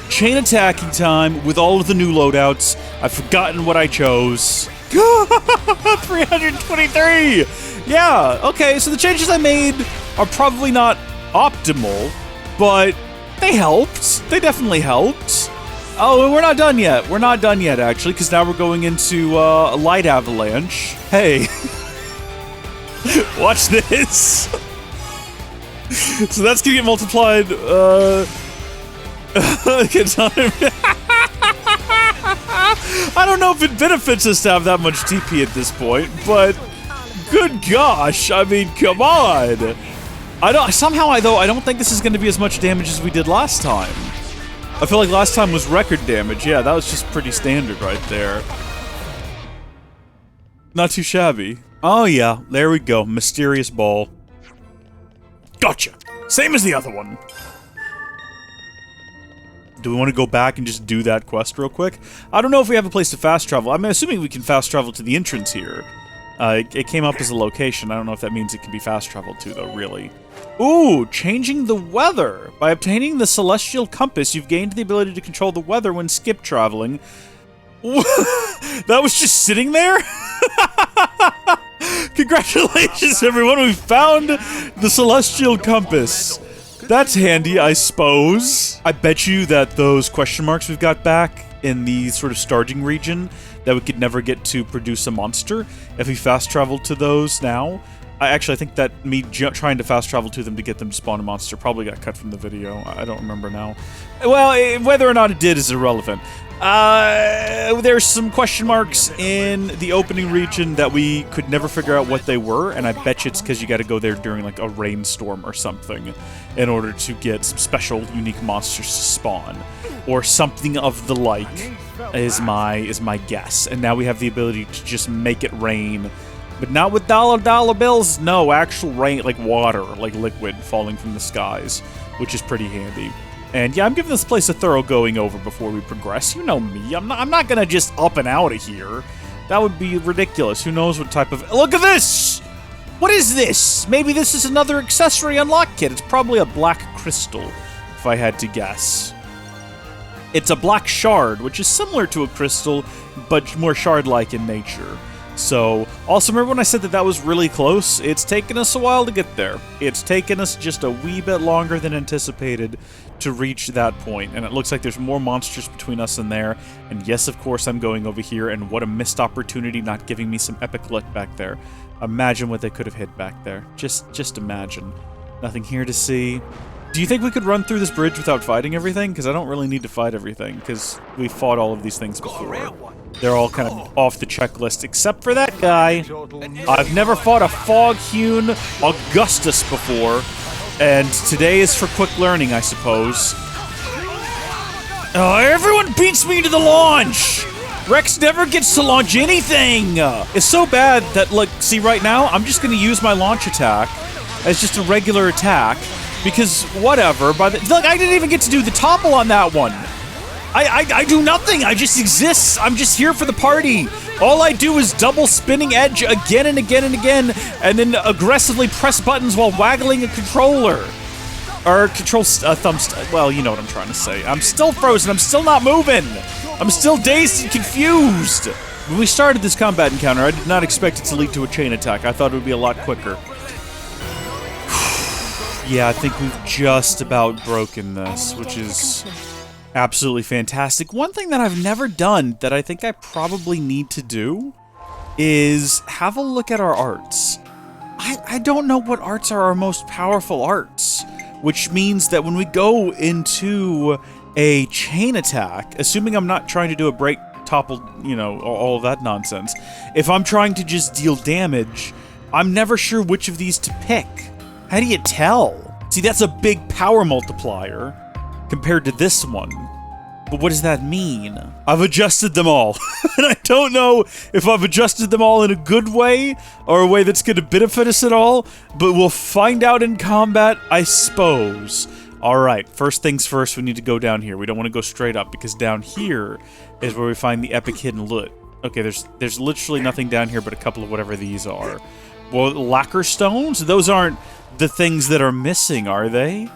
A: Chain attacking time with all of the new loadouts. I've forgotten what I chose. 323! Yeah, okay, so the changes I made are probably not optimal, but they helped. They definitely helped. Oh, and we're not done yet. We're not done yet, actually, because now we're going into a light avalanche. Hey. Watch this. So that's gonna get multiplied, I don't know if it benefits us to have that much TP at this point, but Good gosh, I mean, come on. I don't think this is going to be as much damage as we did last time. I feel like last time was record damage. Yeah, that was just pretty standard right there. Not too shabby. Oh yeah, there we go. Mysterious ball. Gotcha. Same as the other one. Do we want to go back and just do that quest real quick? I don't know if we have a place to fast travel. I'm assuming we can fast travel to the entrance here. It came up as a location. I don't know if that means it can be fast traveled to, though, really. Ooh, changing the weather. By obtaining the Celestial Compass, you've gained the ability to control the weather when skip traveling. That was just sitting there? Congratulations, everyone. We found the Celestial Compass. That's handy, I suppose. I bet you that those question marks we've got back in the sort of starting region that we could never get to produce a monster, if we fast travel to those now. I think that me trying to fast travel to them to get them to spawn a monster probably got cut from the video. I don't remember now. Well, whether or not it did is irrelevant. There's some question marks in the opening region that we could never figure out what they were, and I bet you it's because you got to go there during like a rainstorm or something in order to get some special, unique monsters to spawn, or something of the like. Is my guess. And now we have the ability to just make it rain, but not with dollar bills. No, actual rain, like water, like liquid falling from the skies, which is pretty handy. And yeah, I'm giving this place a thorough going over before we progress. You know me. I'm not gonna just up and out of here. That would be ridiculous. Who knows what type of... Look at this! What is this? Maybe this is another accessory unlock kit. It's probably a black crystal, if I had to guess. It's a black shard, which is similar to a crystal, but more shard-like in nature. So, also remember when I said that was really close? It's taken us a while to get there. It's taken us just a wee bit longer than anticipated to reach that point, and it looks like there's more monsters between us and there. And yes, of course, I'm going over here, and what a missed opportunity not giving me some epic loot back there. Imagine what they could have hit back there. Just imagine. Nothing here to see. Do you think we could run through this bridge without fighting everything? Because I don't really need to fight everything, because we fought all of these things before. They're all kind of off the checklist, except for that guy. I've never fought a fog-hewn Augustus before, and today is for quick learning, I suppose. Everyone beats me to the launch! Rex never gets to launch anything! It's so bad that, like, see right now, I'm just gonna use my launch attack as just a regular attack, because whatever, look, I didn't even get to do the topple on that one. I do nothing, I just exist. I'm just here for the party. All I do is double spinning edge again and again and again, and then aggressively press buttons while waggling a controller. Or control well, you know what I'm trying to say. I'm still frozen, I'm still not moving. I'm still dazed and confused. When we started this combat encounter, I did not expect it to lead to a chain attack. I thought it would be a lot quicker. Yeah, I think we've just about broken this, which is absolutely fantastic. One thing that I've never done that I think I probably need to do is have a look at our arts. I don't know what arts are our most powerful arts, which means that when we go into a chain attack, assuming I'm not trying to do a break, topple, you know, all of that nonsense, if I'm trying to just deal damage, I'm never sure which of these to pick. How do you tell? See, that's a big power multiplier compared to this one. But what does that mean? I've adjusted them all. And I don't know if I've adjusted them all in a good way or a way that's going to benefit us at all, but we'll find out in combat, I suppose. Alright, first things first, we need to go down here. We don't want to go straight up, because down here is where we find the epic hidden loot. Okay, there's literally nothing down here but a couple of whatever these are. Well, lacquer stones? Those aren't the things that are missing, are they?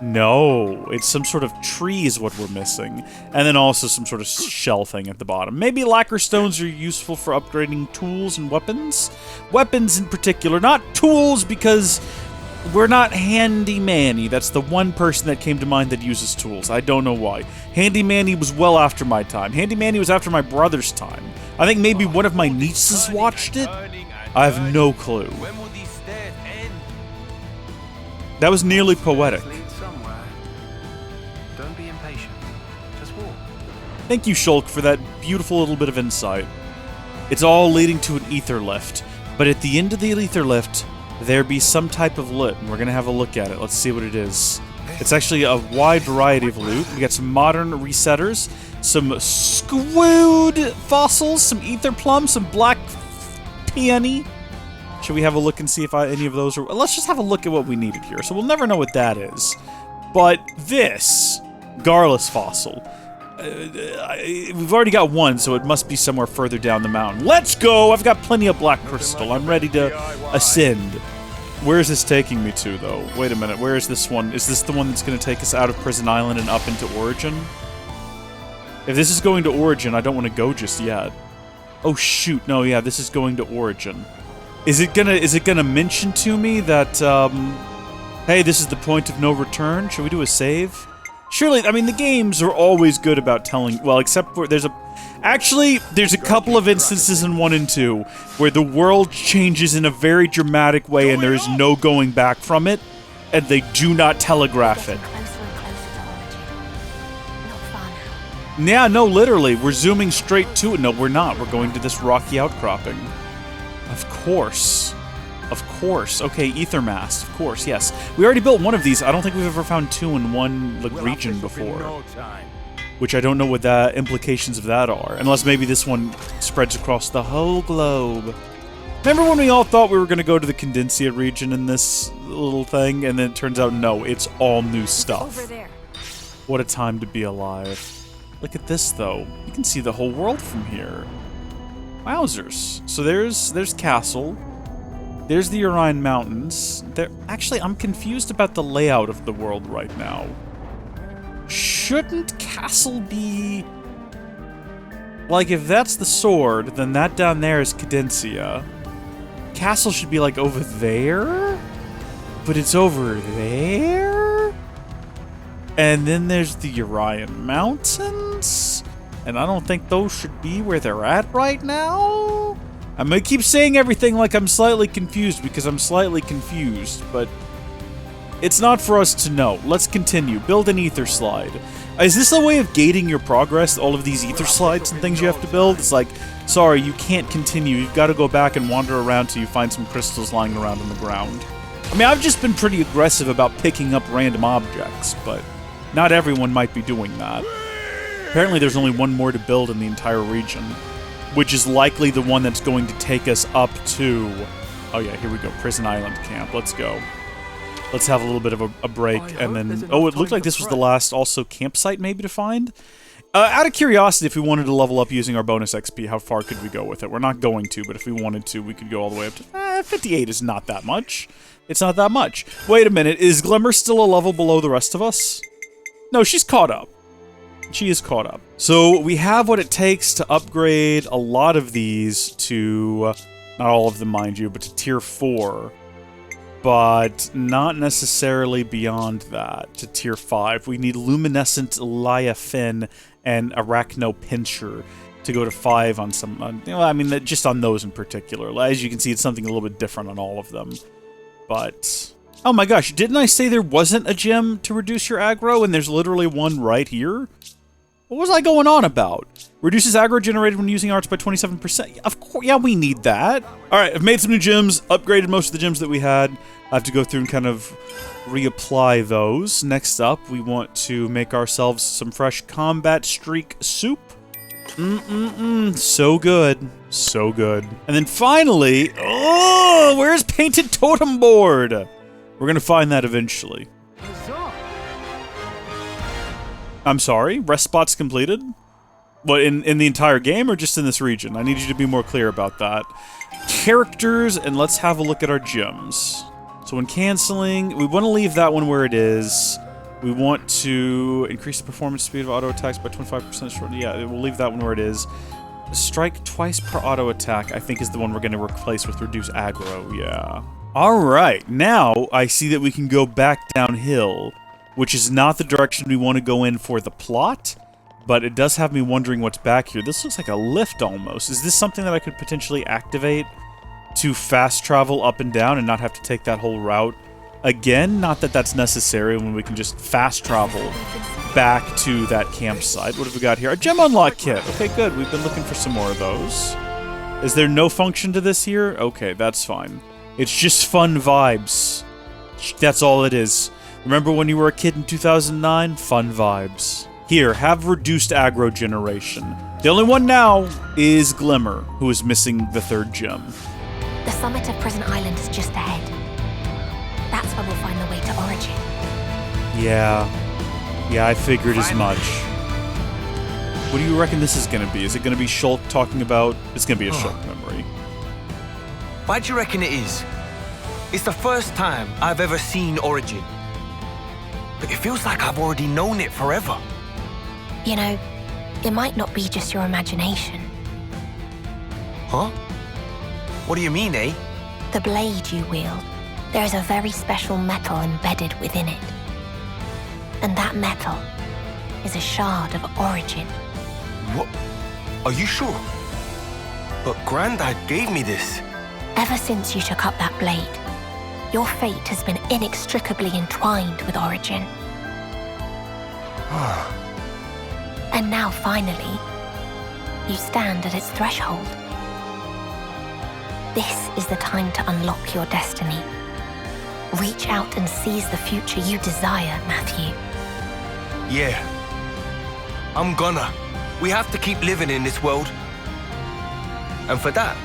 A: No, it's some sort of tree is what we're missing. And then also some sort of shell thing at the bottom. Maybe lacquer stones are useful for upgrading tools and weapons? Weapons in particular, not tools, because we're not handy-manny. That's the one person that came to mind that uses tools. I don't know why. Handy-manny was well after my time. Handy-manny was after my brother's time. I think maybe one of my nieces watched it. I have no clue. That was nearly poetic.
H: Don't be impatient. Just walk.
A: Thank you, Shulk, for that beautiful little bit of insight. It's all leading to an ether lift. But at the end of the ether lift, there be some type of loot, and we're gonna have a look at it. Let's see what it is. It's actually a wide variety of loot. We got some modern resetters, some squood fossils, some ether plums, some black peony. Should we have a look and see if any of those are... Let's just have a look at what we needed here. So we'll never know what that is. But this Garlus fossil, we've already got one, so it must be somewhere further down the mountain. Let's go! I've got plenty of black crystal. I'm ready to ascend. Where is this taking me to, though? Wait a minute. Where is this one? Is this the one that's going to take us out of Prison Island and up into Origin? If this is going to Origin, I don't want to go just yet. Oh, shoot. No, yeah, this is going to Origin. Is it gonna mention to me that, hey, this is the point of no return? Should we do a save? Surely, I mean, the games are always good about telling... Well, except for... Actually, there's a couple of instances in 1 and 2 where the world changes in a very dramatic way and there is no going back from it, and they do not telegraph it. Yeah, no, literally. We're zooming straight to it. No, we're not. We're going to this rocky outcropping. Of course. Of course. Okay, ether mast. Of course, yes. We already built one of these. I don't think we've ever found 2 in one region before. Which I don't know what the implications of that are. Unless maybe this one spreads across the whole globe. Remember when we all thought we were going to go to the Condensia region in this little thing? And then it turns out, no, it's all new stuff.
B: Over there.
A: What a time to be alive. Look at this, though. You can see the whole world from here. Wowzers. So there's Castle. There's the Orion Mountains. Actually, I'm confused about the layout of the world right now. Shouldn't Castle be... Like, if that's the sword, then that down there is Cadencia. Castle should be, like, over there? But it's over there? And then there's the Orion Mountains? And I don't think those should be where they're at right now? I'm gonna keep saying everything like I'm slightly confused because I'm slightly confused, but it's not for us to know. Let's continue. Build an ether slide. Is this a way of gating your progress? All of these ether slides and things you have to build? It's like, sorry, you can't continue. You've got to go back and wander around till you find some crystals lying around on the ground. I mean, I've just been pretty aggressive about picking up random objects, but not everyone might be doing that. Apparently there's only one more to build in the entire region, which is likely the one that's going to take us up to... Oh yeah, here we go. Prison Island camp. Let's go. Let's have a little bit of a break, and then... Oh, it looked like this was the last also campsite maybe to find? Out of curiosity, if we wanted to level up using our bonus XP, how far could we go with it? We're not going to, but if we wanted to, we could go all the way up to... 58 is not that much. It's not that much. Wait a minute, is Glimmer still a level below the rest of us? No, she's caught up. She is caught up. So we have what it takes to upgrade a lot of these to... Not all of them, mind you, but to Tier 4. But not necessarily beyond that, to Tier 5. We need Luminescent Liafin and Arachno Pincher to go to 5 on some... I mean, just on those in particular. As you can see, it's something a little bit different on all of them. But... Oh my gosh, didn't I say there wasn't a gem to reduce your aggro, and there's literally one right here? What was I going on about? Reduces aggro generated when using arts by 27%. Of course, yeah, we need that. Alright, I've made some new gems, upgraded most of the gems that we had. I have to go through and kind of reapply those. Next up, we want to make ourselves some fresh combat streak soup. So good. So good. And then finally, oh, where's Painted Totem Board? We're gonna find that eventually. I'm sorry, rest spots completed? What, in the entire game or just in this region? I need you to be more clear about that. Characters, and let's have a look at our gems. So when canceling, we want to leave that one where it is. We want to increase the performance speed of auto attacks by 25% short. Yeah, we'll leave that one where it is. Strike twice per auto attack, I think, is the one we're going to replace with reduce aggro, yeah. Alright, now I see that we can go back downhill, which is not the direction we want to go in for the plot, but it does have me wondering what's back here. This looks like a lift almost. Is this something that I could potentially activate to fast travel up and down and not have to take that whole route again? Not that that's necessary when we can just fast travel back to that campsite. What have we got here? A gem unlock kit. Okay, good. We've been looking for some more of those. Is there no function to this here? Okay, that's fine. It's just fun vibes. That's all it is. Remember when you were a kid in 2009? Fun vibes. Here, have reduced aggro generation. The only one now is Glimmer, who is missing the 3rd gem.
D: The summit of Prison Island is just ahead. That's where we'll find the way to Origin.
A: Yeah, I figured as much. What do you reckon this is gonna be? Is it gonna be Shulk talking about... It's gonna be a Shulk memory.
C: Why do you reckon it is? It's the first time I've ever seen Origin. But it feels like I've already known it forever.
D: You know, it might not be just your imagination.
C: Huh? What do you mean, eh?
D: The blade you wield, there is a very special metal embedded within it. And that metal is a shard of Origin.
C: What? Are you sure? But Granddad gave me this.
D: Ever since you took up that blade, your fate has been inextricably entwined with Origin. And now, finally, you stand at its threshold. This is the time to unlock your destiny. Reach out and seize the future you desire, Matthew.
C: Yeah. I'm gonna. We have to keep living in this world. And for that,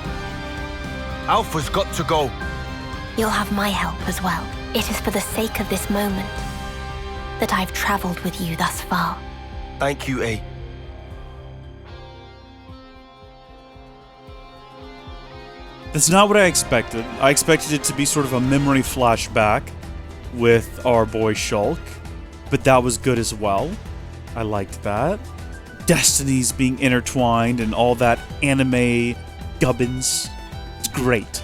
C: Alpha's got to go.
D: You'll have my help as well. It is for the sake of this moment that I've traveled with you thus far.
C: Thank you, A.
A: That's not what I expected. I expected it to be sort of a memory flashback with our boy Shulk, but that was good as well. I liked that. Destinies being intertwined and all that anime gubbins. It's great.